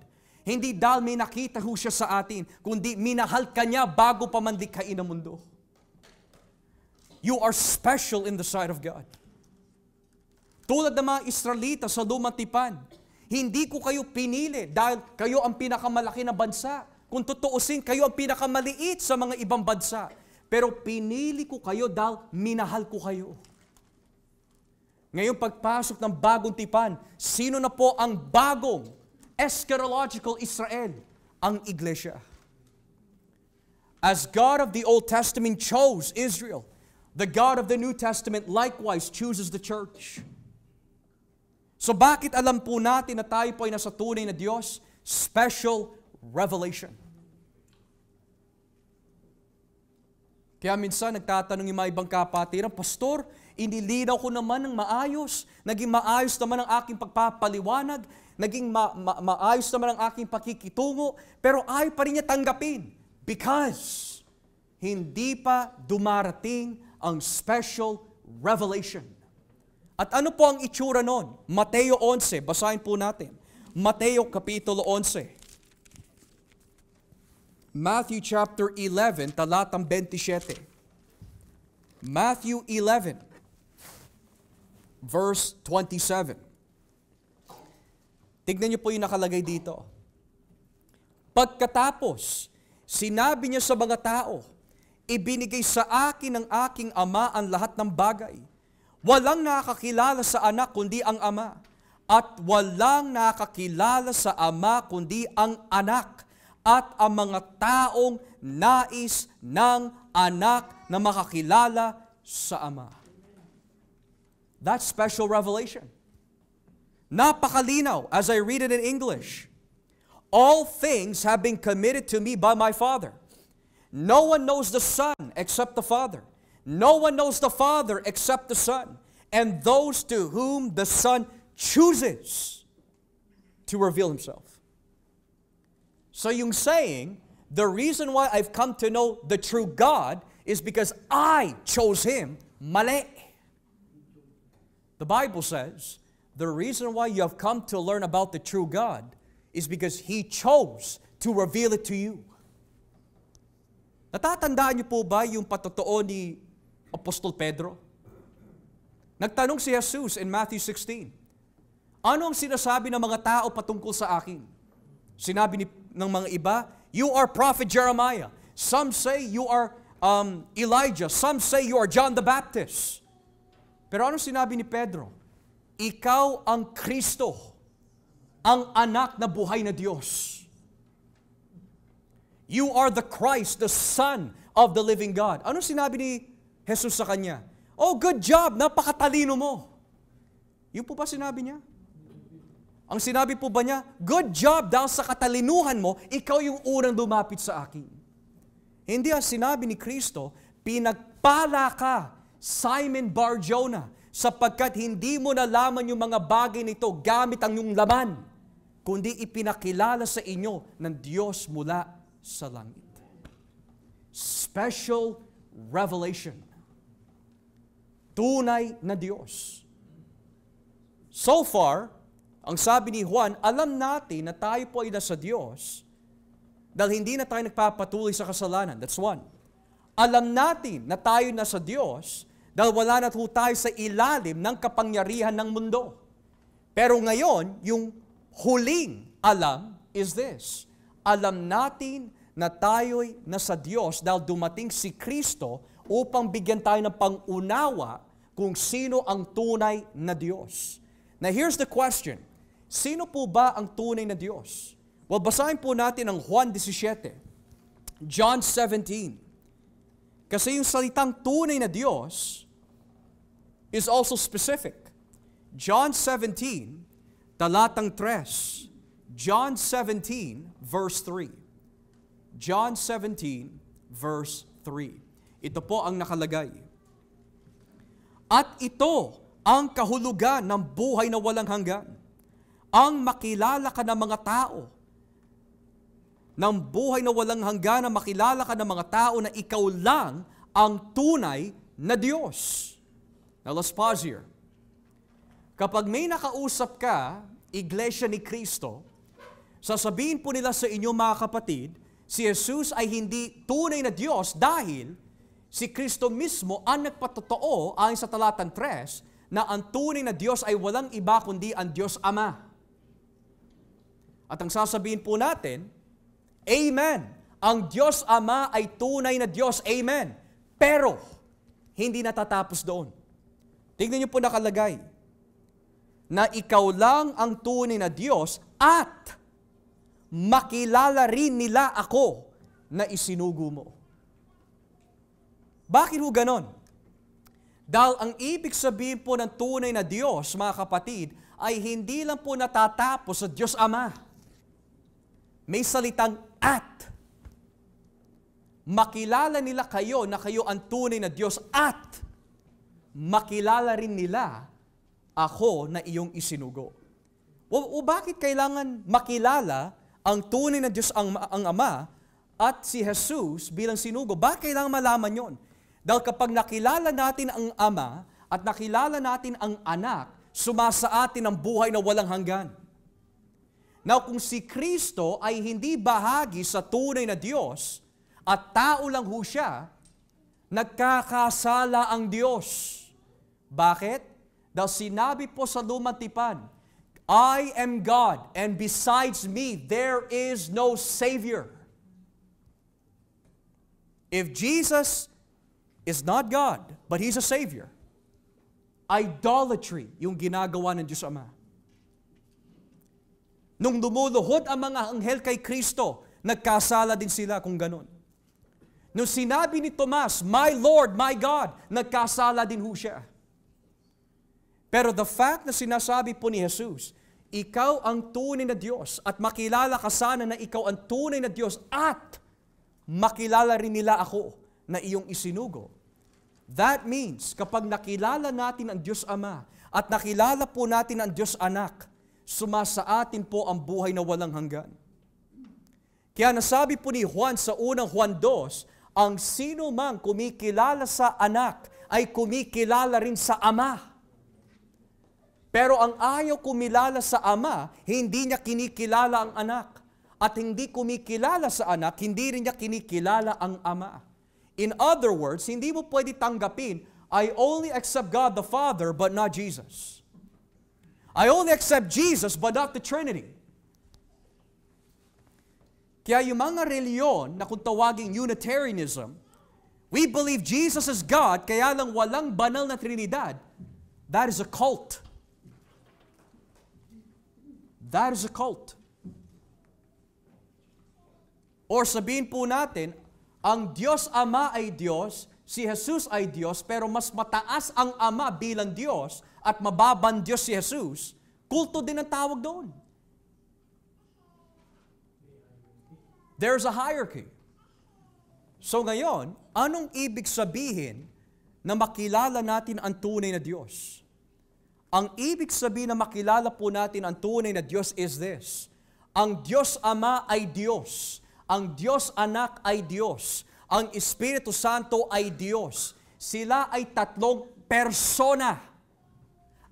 Hindi dahil may nakita ho siya sa atin, kundi minahal ka niya bago pa man likhain ang mundo. You are special in the sight of God. Tulad ng mga Israelita sa Lumang Tipan, hindi ko kayo pinili dahil kayo ang pinakamalaki na bansa. Kung tutuusin, kayo ang pinakamaliit sa mga ibang bansa. Pero pinili ko kayo dahil minahal ko kayo. Ngayon pagpasok ng bagong tipan, sino na po ang bagong eschatological Israel? Ang Iglesia. As God of the Old Testament chose Israel, the God of the New Testament likewise chooses the church. So bakit alam po natin na tayo po ay nasa tunay na Diyos? Special revelation. Kaya minsan nagtatanong yung mga ibang kapatiran, Pastor, inilinaw ko naman ng maayos, naging maayos naman ang aking pagpapaliwanag, naging maayos naman ang aking pakikitungo, pero ayaw pa rin niya tanggapin because hindi pa dumarating ang special revelation. At ano po ang itsura nun? Mateo 11, basahin po natin. Mateo Kapitulo 11. Matthew chapter 11, talatang 27. Matthew 11, verse 27. Tignan niyo po yung nakalagay dito. Pagkatapos, sinabi niya sa mga tao, ibinigay sa akin ng aking Ama ang lahat ng bagay. Walang nakakilala sa anak kundi ang Ama, at walang nakakilala sa Ama kundi ang anak, at ang mga taong nais ng anak na makakilala sa Ama. That's special revelation. Napakalinaw as I read it in English. All things have been committed to me by my Father. No one knows the Son except the Father. No one knows the Father except the Son, and those to whom the Son chooses to reveal Himself. So yung saying, the reason why I've come to know the true God is because I chose Him, mali. The Bible says, the reason why you have come to learn about the true God is because He chose to reveal it to you. Natatandaan niyo po ba yung patotoo ni Apostol Pedro? Nagtanong si Jesus in Matthew 16, ano ang sinasabi ng mga tao patungkol sa akin? Sinabi ng mga iba, you are Prophet Jeremiah. Some say you are Elijah. Some say you are John the Baptist. Pero ano sinabi ni Pedro? Ikaw ang Kristo, ang anak na buhay na Diyos. You are the Christ, the Son of the living God. Ano sinabi ni Jesus sa kanya? Oh, good job, napakatalino mo. Yun po ba sinabi niya? Ang sinabi po ba niya, good job dahil sa katalinuhan mo, ikaw yung unang lumapit sa akin. Hindi ang sinabi ni Kristo, pinagpala ka, Simon Bar-Jonah, sapagkat hindi mo nalaman yung mga bagay nito gamit ang iyong laman, kundi ipinakilala sa inyo ng Diyos mula sa langit. Special revelation. Tunay na Diyos. So far, ang sabi ni Juan, alam natin na tayo po ay nasa Diyos dahil hindi na tayo nagpapatuloy sa kasalanan. That's one. Alam natin na tayo nasa Diyos dahil wala na po tayo sa ilalim ng kapangyarihan ng mundo. Pero ngayon, yung huling alam is this. Alam natin na tayo'y nasa Diyos dahil dumating si Kristo upang bigyan tayo ng pangunawa kung sino ang tunay na Diyos. Now here's the question. Sino po ba ang tunay na Diyos? Well, basahin po natin ang Juan 17. John 17. Kasi yung salitang tunay na Diyos is also specific. John 17, talatang 3. John 17, verse 3. John 17, verse 3. Ito po ang nakalagay. At ito ang kahulugan ng buhay na walang hanggan. Ang makilala ka ng mga tao. Ng buhay na walang hanggan na makilala ka ng mga tao na ikaw lang ang tunay na Diyos. Now let's pause here. Kapag may nakausap ka, Iglesia ni Kristo, sasabihin po nila sa inyo mga kapatid, si Jesus ay hindi tunay na Diyos dahil si Kristo mismo ang nagpatotoo ayon sa talatang 3 na ang tunay na Diyos ay walang iba kundi ang Diyos Ama. At ang sasabihin po natin, Amen. Ang Diyos Ama ay tunay na Diyos. Amen. Pero, hindi natatapos doon. Tingnan niyo po nakalagay na ikaw lang ang tunay na Diyos at makilala rin nila ako na isinugo mo. Bakit ho ganon? Dahil ang ibig sabihin po ng tunay na Diyos, mga kapatid, ay hindi lang po natatapos sa Diyos Ama. May salitang at. Makilala nila kayo na kayo ang tunay na Diyos at makilala rin nila ako na iyong isinugo. O bakit kailangan makilala ang tunay na Diyos ang Ama at si Jesus bilang sinugo? Bakit kailangan malaman yon? Dahil kapag nakilala natin ang Ama at nakilala natin ang Anak, sumasa atin ang buhay na walang hanggan. Now, kung si Kristo ay hindi bahagi sa tunay na Diyos at tao lang ho siya, nagkakasala ang Diyos. Bakit? Dahil sinabi po sa Lumang Tipan, I am God, and besides me, there is no Savior. If Jesus is not God, but He's a Savior, idolatry yung ginagawa ng Diyos Ama. Nung lumuluhod ang mga anghel kay Kristo, nagkasala din sila kung ganun. Nung sinabi ni Tomas, "My Lord, my God," nagkasala din ho siya. Pero the fact na sinasabi po ni Jesus, ikaw ang tunay na Diyos at makilala ka sana na ikaw ang tunay na Diyos at makilala rin nila ako na iyong isinugo. That means, kapag nakilala natin ang Diyos Ama at nakilala po natin ang Diyos Anak, sumasa atin po ang buhay na walang hanggan. Kaya nasabi po ni Juan sa unang Juan 2, ang sino mang kumikilala sa Anak ay kumikilala rin sa Ama. Pero ang ayaw kumilala sa Ama, hindi niya kinikilala ang Anak. At hindi kumikilala sa Anak, hindi rin niya kinikilala ang Ama. In other words, hindi mo pwede tanggapin, I only accept God the Father but not Jesus. I only accept Jesus but not the Trinity. Kaya yung mga reliyon na kung tawaging Unitarianism, we believe Jesus is God, kaya lang walang banal na Trinidad. That is a cult. That is a cult. Or sabihin po natin, ang Diyos Ama ay Diyos, si Jesus ay Diyos, pero mas mataas ang Ama bilang Diyos at mababang Diyos si Jesus, kulto din ang tawag doon. There's a hierarchy. So ngayon, anong ibig sabihin na makilala natin ang tunay na Diyos? Ang ibig sabihin na makilala po natin ang tunay na Diyos is this. Ang Diyos Ama ay Diyos. Ang Diyos Anak ay Diyos. Ang Espiritu Santo ay Diyos. Sila ay tatlong persona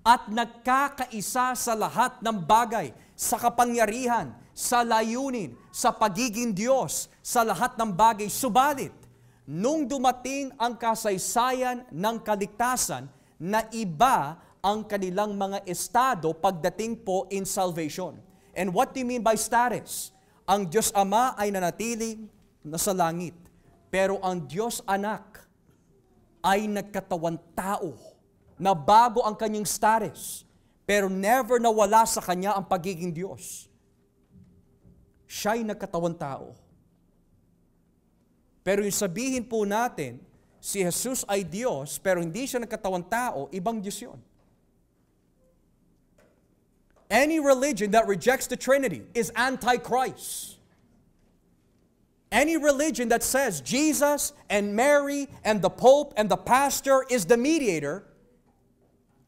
at nagkakaisa sa lahat ng bagay, sa kapangyarihan, sa layunin, sa pagiging Diyos, sa lahat ng bagay. Subalit, nung dumating ang kasaysayan ng kaligtasan, na iba ang kanilang mga estado pagdating po in salvation. And what do you mean by status? Ang Diyos Ama ay nanatiling nasa langit. Pero ang Diyos Anak ay nagkatawan tao na bago ang kanyang status. Pero never nawala sa kanya ang pagiging Diyos. Siya'y nagkatawan tao. Pero yung sabihin po natin, si Jesus ay Diyos, pero hindi siya nagkatawan tao, ibang Diyos yun. Any religion that rejects the Trinity is anti-Christ. Any religion that says Jesus and Mary and the Pope and the pastor is the mediator,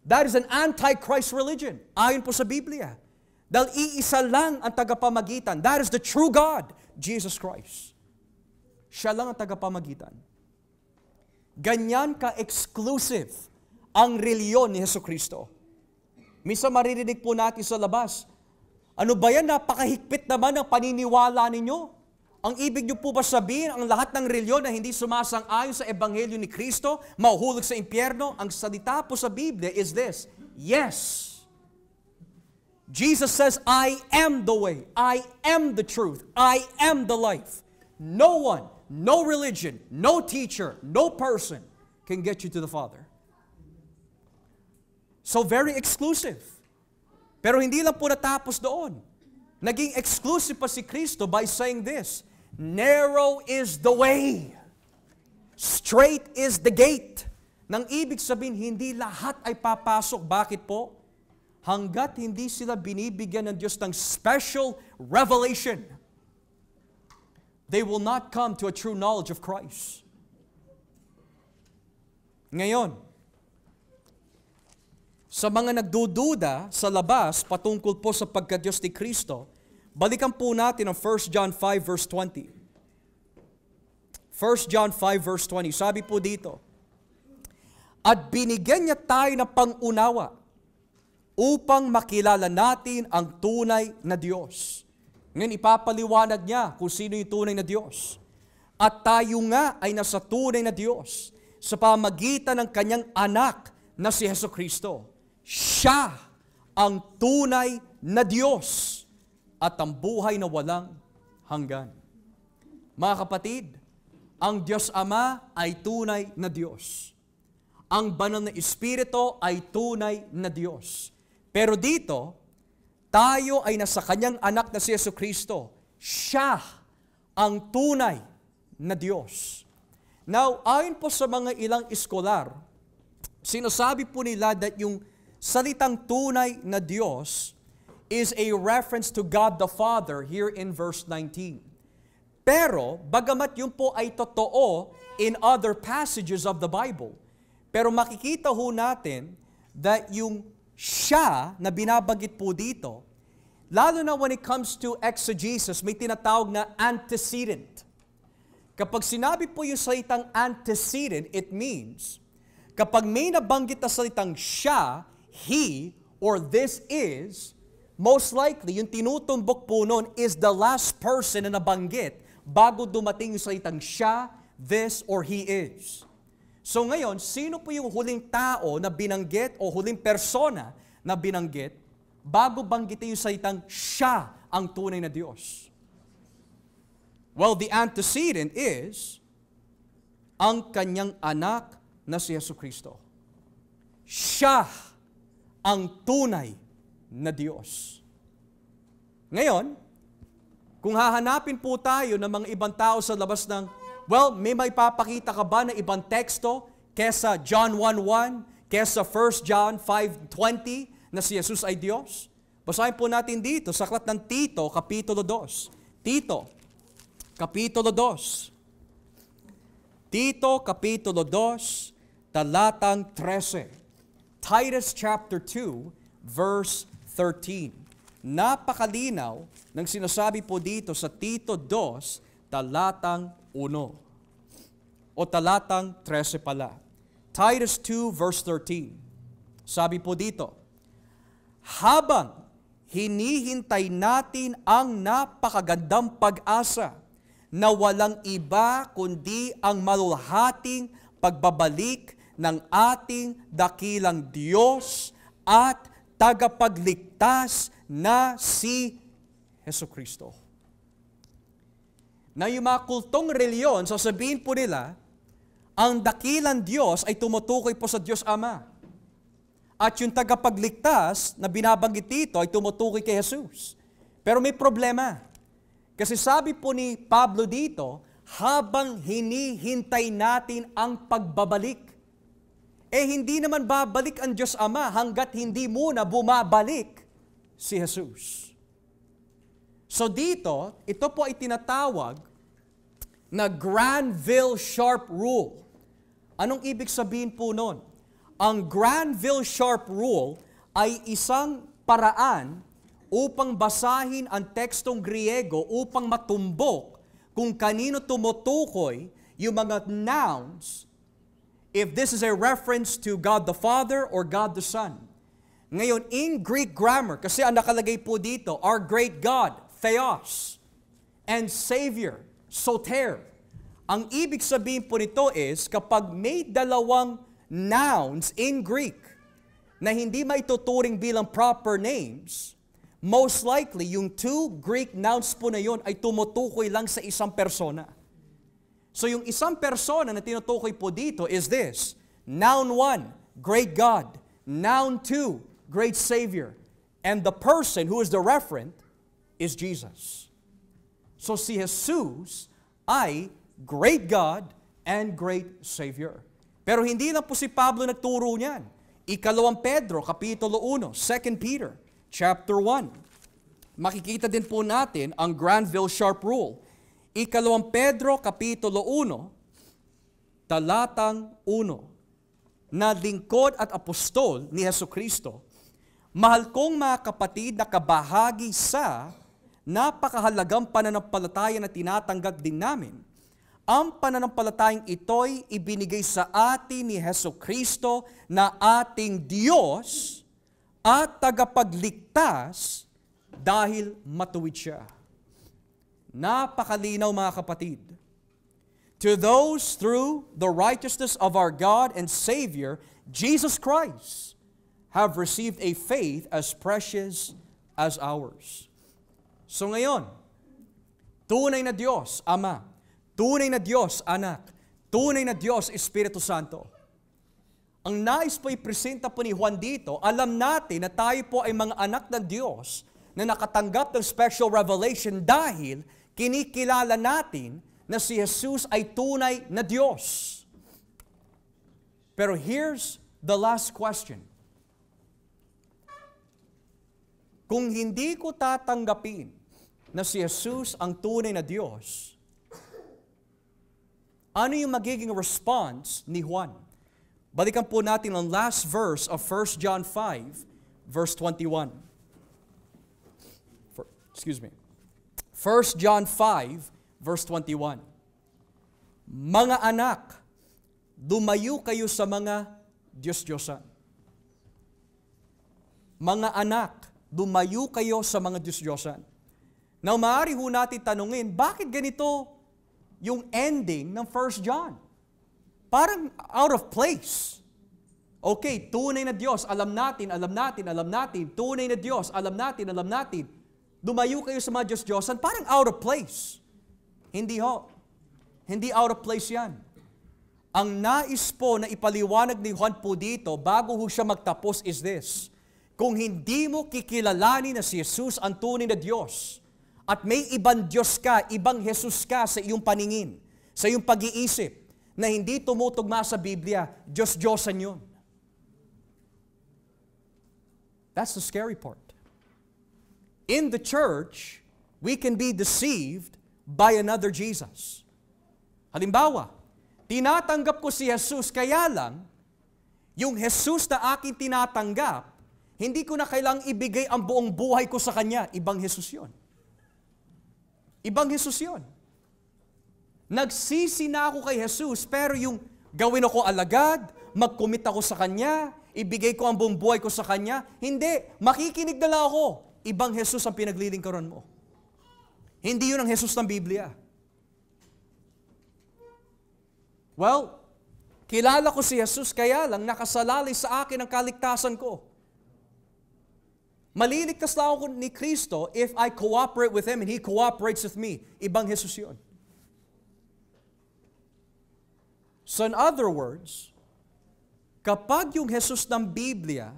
that is an anti-Christ religion, ayon po sa Biblia. Dahil iisa lang ang tagapamagitan. That is the true God, Jesus Christ. Siya lang ang tagapamagitan. Ganyan ka-exclusive ang reliyon ni Jesucristo. Minsan maririnig po natin sa labas, ano ba yan, napakahigpit naman ang paniniwala ninyo? Ang ibig niyo po ba sabihin, ang lahat ng reliyon na hindi sumasang-ayon sa Ebanghelyo ni Kristo, mahuhulog sa impyerno? Ang salita po sa Biblia is this, yes. Jesus says, I am the way, I am the truth, I am the life. No one, no religion, no teacher, no person can get you to the Father. So very exclusive. Pero hindi lang po natapos doon. Naging exclusive pa si Kristo by saying this, narrow is the way, straight is the gate. Nang ibig sabihin, hindi lahat ay papasok. Bakit po? Hanggat hindi sila binibigyan ng Diyos ng special revelation, they will not come to a true knowledge of Christ. Ngayon, sa mga nagdududa sa labas patungkol po sa pagka-Diyos ni Kristo, balikan po natin ang 1 John 5 verse 20. 1 John 5 verse 20, sabi po dito, at binigyan niya tayo ng pang-unawa upang makilala natin ang tunay na Diyos. Ngayon ipapaliwanag niya kung sino yung tunay na Diyos. At tayo nga ay nasa tunay na Diyos sa pamagitan ng kanyang anak na si Jesucristo. Siya ang tunay na Diyos at ang buhay na walang hanggan. Mga kapatid, Ang Diyos Ama ay tunay na Diyos. Ang banal na Espiritu ay tunay na Diyos. Pero dito, tayo ay nasa kanyang anak na si Jesucristo. Siya ang tunay na Diyos. Now, ayon po sa mga ilang eskolar, sinasabi po nila that yung salitang tunay na Diyos is a reference to God the Father here in verse 19. Pero, bagamat yun po ay totoo in other passages of the Bible, pero makikita ho natin that yung siya na binabanggit po dito, lalo na when it comes to exegesis, may tinatawag na antecedent. Kapag sinabi po yung salitang antecedent, it means, kapag may nabanggit na salitang siya, he, or this is, most likely, yung tinutumbok po nun is the last person na nabanggit bago dumating yung salitang siya, this, or he is. So ngayon, sino po yung huling tao na binanggit o huling persona na binanggit bago banggitin yung salitang siya ang tunay na Diyos? Well, the antecedent is ang kanyang anak na si Jesucristo. Siya ang tunay na Diyos. Ngayon, kung hahanapin po tayo ng mga ibang tao sa labas ng, well, may papakita ka ba na ibang teksto kesa John 1:1, kesa 1 John 5:20 na si Jesus ay Diyos? Basahin po natin dito sa aklat ng Tito, Kapitulo 2. Tito, Kapitulo 2. Tito, Kapitulo 2, talatang 13. Titus chapter 2, verse 13. Napakalinaw ng sinasabi po dito sa Tito 2, talatang 1. O talatang 13 pala. Titus 2, verse 13. Sabi po dito, habang hinihintay natin ang napakagandang pag-asa na walang iba kundi ang malulhating pagbabalik ng ating dakilang Diyos at tagapagligtas na si Jesucristo. Na yung mga kultong reliyon, sasabihin po nila, ang dakilang Diyos ay tumutukoy po sa Diyos Ama. At yung tagapagligtas na binabanggit dito ay tumutukoy kay Jesus. Pero may problema. Kasi sabi po ni Pablo dito, habang hinihintay natin ang pagbabalik, hindi naman babalik ang Diyos Ama hanggat hindi muna bumabalik si Jesus. So dito, ito po ay tinatawag na Granville-Sharp Rule. Anong ibig sabihin po nun? Ang Granville-Sharp Rule ay isang paraan upang basahin ang tekstong Griego upang matumbok kung kanino tumutukoy yung mga nouns, if this is a reference to God the Father or God the Son. Ngayon, in Greek grammar, kasi ang nakalagay po dito, our great God, Theos, and Savior, Soter. Ang ibig sabihin po nito is, kapag may dalawang nouns in Greek na hindi maituturing bilang proper names, most likely, yung two Greek nouns po na yun ay tumutukoy lang sa isang persona. So yung isang persona na tinutukoy po dito is this. Noun 1, great God. Noun 2, great Savior. And the person who is the referent is Jesus. So si Jesus ay great God and great Savior. Pero hindi lang po si Pablo nagturo niyan. Ikalawang Pedro, Kapitulo 1, 2 Peter, chapter 1. Makikita din po natin ang Granville-Sharp Rule. Ikalawang Pedro, Kapitulo 1, talatang 1, na lingkod at apostol ni Jesucristo, mahal kong mga kapatid na kabahagi sa napakahalagang pananampalataya na tinatanggap din namin. Ang pananampalatayang ito'y ibinigay sa atin ni Jesucristo na ating Diyos at tagapagligtas dahil matuwid siya. Napakalinaw mga kapatid. To those through the righteousness of our God and Savior, Jesus Christ, have received a faith as precious as ours. So ngayon, tunay na Diyos, Ama, Tunay na Diyos, Anak. Tunay na Diyos, Espiritu Santo. Ang nais po ipresenta po ni Juan dito, alam natin na tayo po ay mga anak ng Diyos na nakatanggap ng special revelation dahil kinikilala natin na si Jesus ay tunay na Diyos. Pero here's the last question. Kung hindi ko tatanggapin na si Jesus ang tunay na Diyos, ano yung magiging response ni Juan? Balikan po natin ang last verse of 1 John 5, verse 21. 1 John 5, verse 21. Mga anak, lumayo kayo sa mga Diyos-Diyosan. Mga anak, lumayo kayo sa mga Diyos-Diyosan. Now, maaari ho natin tanungin, bakit ganito yung ending ng 1 John? Parang out of place. Okay, tunay na Diyos, alam natin. Tunay na Diyos, alam natin. Lumayo kayo sa mga Diyos-Diyosan, parang out of place. Hindi ho. Hindi out of place yan. Ang nais po na ipaliwanag ni Juan po dito, bago ho siya magtapos is this. Kung hindi mo kikilalanin na si Jesus ang tunay na Diyos, at may ibang Diyos ka, ibang Jesus ka sa iyong paningin, sa iyong pag-iisip, na hindi tumutugma sa Biblia, Diyos-Diyosan yun. That's the scary part. In the church, we can be deceived by another Jesus. Halimbawa, tinatanggap ko si Jesus, kaya lang, yung Jesus na aking tinatanggap, hindi ko na kailangang ibigay ang buong buhay ko sa Kanya. Ibang Jesus yun. Ibang Jesus yun. Nagsisi na ako kay Jesus, pero yung gawin ako alagad, mag-commit ako sa Kanya, ibigay ko ang buong buhay ko sa Kanya, hindi, makikinig na lang ako. Ibang Jesus ang pinaglilingkuran mo. Hindi yun ang Jesus ng Biblia. Well, kilala ko si Jesus, kaya lang nakasalalay sa akin ang kaligtasan ko. Maliligtas lang ako ni Kristo if I cooperate with Him and He cooperates with me. Ibang Jesus yun. So in other words, kapag yung Jesus ng Biblia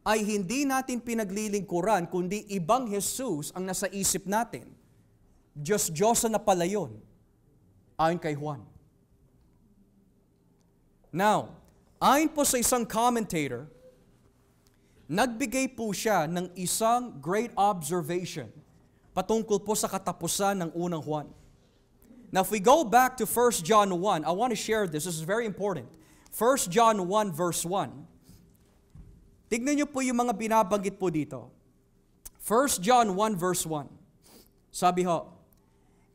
ay hindi natin pinaglilingkuran, kundi ibang Jesus ang nasa isip natin, Diyos-Diyosan na pala yun, ayon kay Juan. Now, ayon po sa isang commentator, nagbigay po siya ng isang great observation patungkol po sa katapusan ng unang Juan. Now, if we go back to 1 John 1, I want to share this. This is very important. 1 John 1, verse 1. Tignan niyo po yung mga binabanggit po dito. 1 John 1, verse 1. Sabi ho,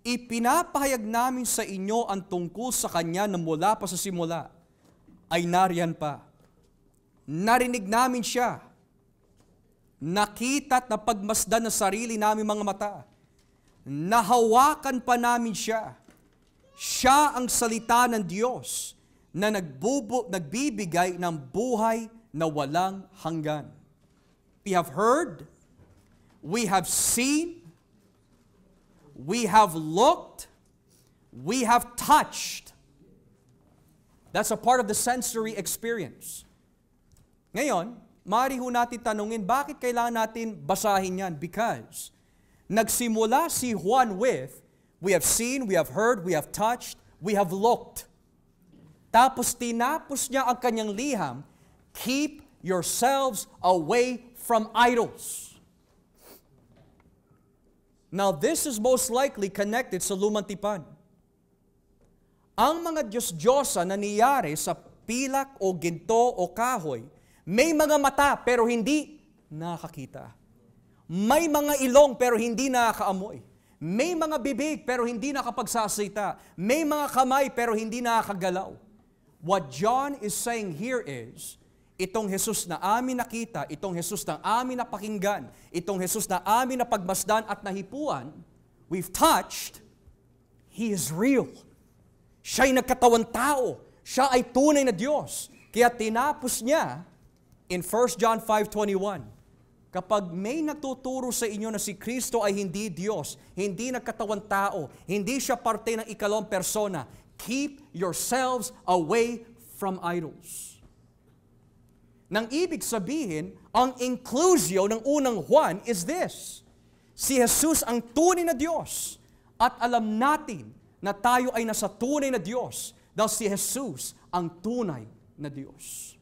ipinapahayag namin sa inyo ang tungkol sa Kanya na mula pa sa simula ay nariyan pa. Narinig namin siya. Nakita at napagmasdan ng sarili namin mga mata. Nahawakan pa namin siya. Siya ang salita ng Diyos na nagbibigay ng buhay na walang hanggan. We have heard, we have seen, we have looked, we have touched. That's a part of the sensory experience. Ngayon, maaari ho natin tanungin, bakit kailangan natin basahin yan? Because nagsimula si Juan with, we have seen, we have heard, we have touched, we have looked. Tapos tinapos niya ang kanyang liham, keep yourselves away from idols. Now this is most likely connected sa lumang tipan. Ang mga Diyos-Diyosa na niyari sa pilak o ginto o kahoy, may mga mata pero hindi nakakita. May mga ilong pero hindi nakakaamoy. May mga bibig pero hindi nakapagsasalita. May mga kamay pero hindi nakakagalaw. What John is saying here is, itong Jesus na amin nakita, itong Jesus na amin napakinggan, itong Jesus na amin napagmasdan at nahipuan, we've touched, He is real. Siya'y nagkatawang tao. Siya ay tunay na Diyos. Kaya tinapos niya in 1 John 5:21, Kapag may nagtuturo sa inyo na si Kristo ay hindi Diyos, hindi nagkatawang tao, hindi siya parte ng ikalawang persona, keep yourselves away from idols. Nang ibig sabihin, ang inclusio ng unang Juan is this: si Jesus ang tunay na Diyos, at alam natin na tayo ay nasa tunay na Diyos dahil si Jesus ang tunay na Diyos.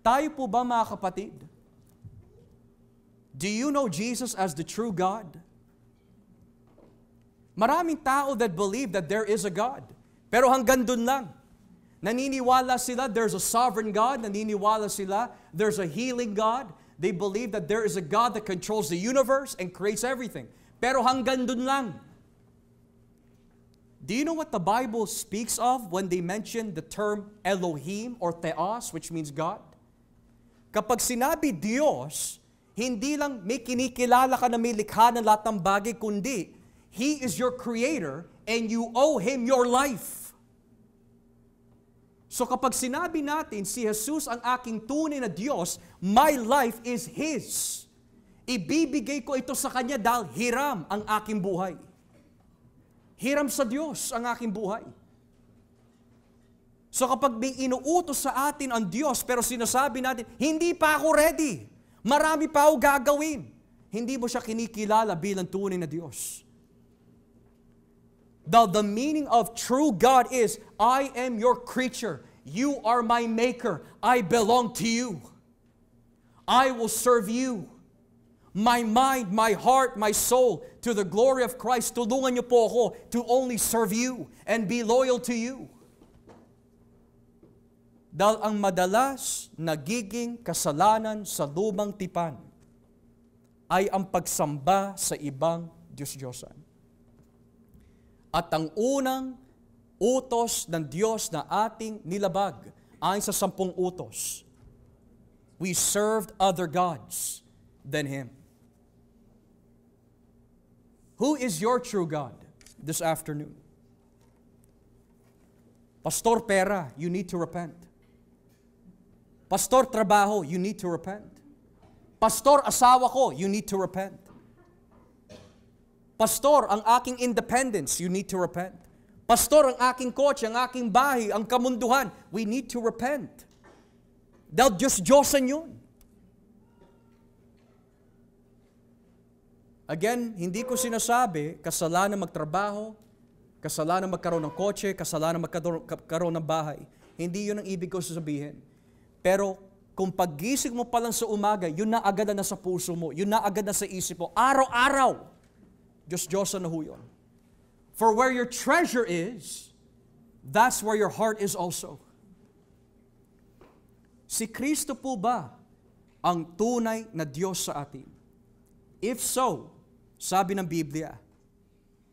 Tayo po ba, mga kapatid? Do you know Jesus as the true God? Maraming tao that believe that there is a God. Pero hanggang dun lang. Naniniwala sila there's a sovereign God. Naniniwala sila there's a healing God. They believe that there is a God that controls the universe and creates everything. Pero hanggang dun lang. Do you know what the Bible speaks of when they mention the term Elohim or Theos, which means God? Kapag sinabi Diyos, hindi lang may kinikilala ka na may likha ng lahat ng bagay, kundi He is your creator and you owe Him your life. So kapag sinabi natin, si Jesus ang aking tunay na Diyos, my life is His. Ibibigay ko ito sa Kanya dahil hiram ang aking buhay. Hiram sa Diyos ang aking buhay. So kapag may inuutos sa atin ang Diyos, pero sinasabi natin, hindi pa ako ready. Marami pa ako gagawin. Hindi mo siya kinikilala bilang tunay na Diyos. The meaning of true God is, I am your creature. You are my maker. I belong to you. I will serve you. My mind, my heart, my soul, to the glory of Christ, tulungan niyo po ako to only serve you and be loyal to you. Dahil ang madalas nagiging kasalanan sa lumang tipan ay ang pagsamba sa ibang Diyos-Diyosan. At ang unang utos ng Diyos na ating nilabag ayon sa 10 utos, we served other gods than Him. Who is your true God this afternoon? Pastor Pera, you need to repent. Pastor Trabaho, you need to repent. Pastor Asawa ko, you need to repent. Pastor, ang aking independence, you need to repent. Pastor, ang aking kotse, ang aking bahay, ang kamunduhan, we need to repent. Dahil Diyos-Diyosan yun. Again, hindi ko sinasabi, kasalanan magtrabaho, kasalanan magkaroon ng kotse, kasalanan magkaroon ng bahay. Hindi yun ang ibig ko sasabihin. Pero kung paggising mo pa lang sa umaga, yun na agad na sa puso mo, yun na agad na sa isip mo, araw-araw, Diyos-Diyosan na ho yun. For where your treasure is, that's where your heart is also. Si Kristo po ba ang tunay na Diyos sa atin? If so, sabi ng Biblia,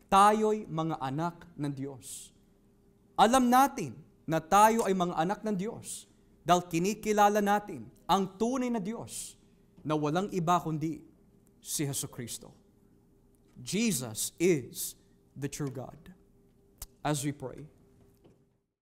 tayo'y mga anak ng Diyos. Alam natin na tayo ay mga anak ng Diyos dahil kinikilala natin ang tunay na Diyos na walang iba kundi si Jesucristo. Jesus is the true God. As we pray,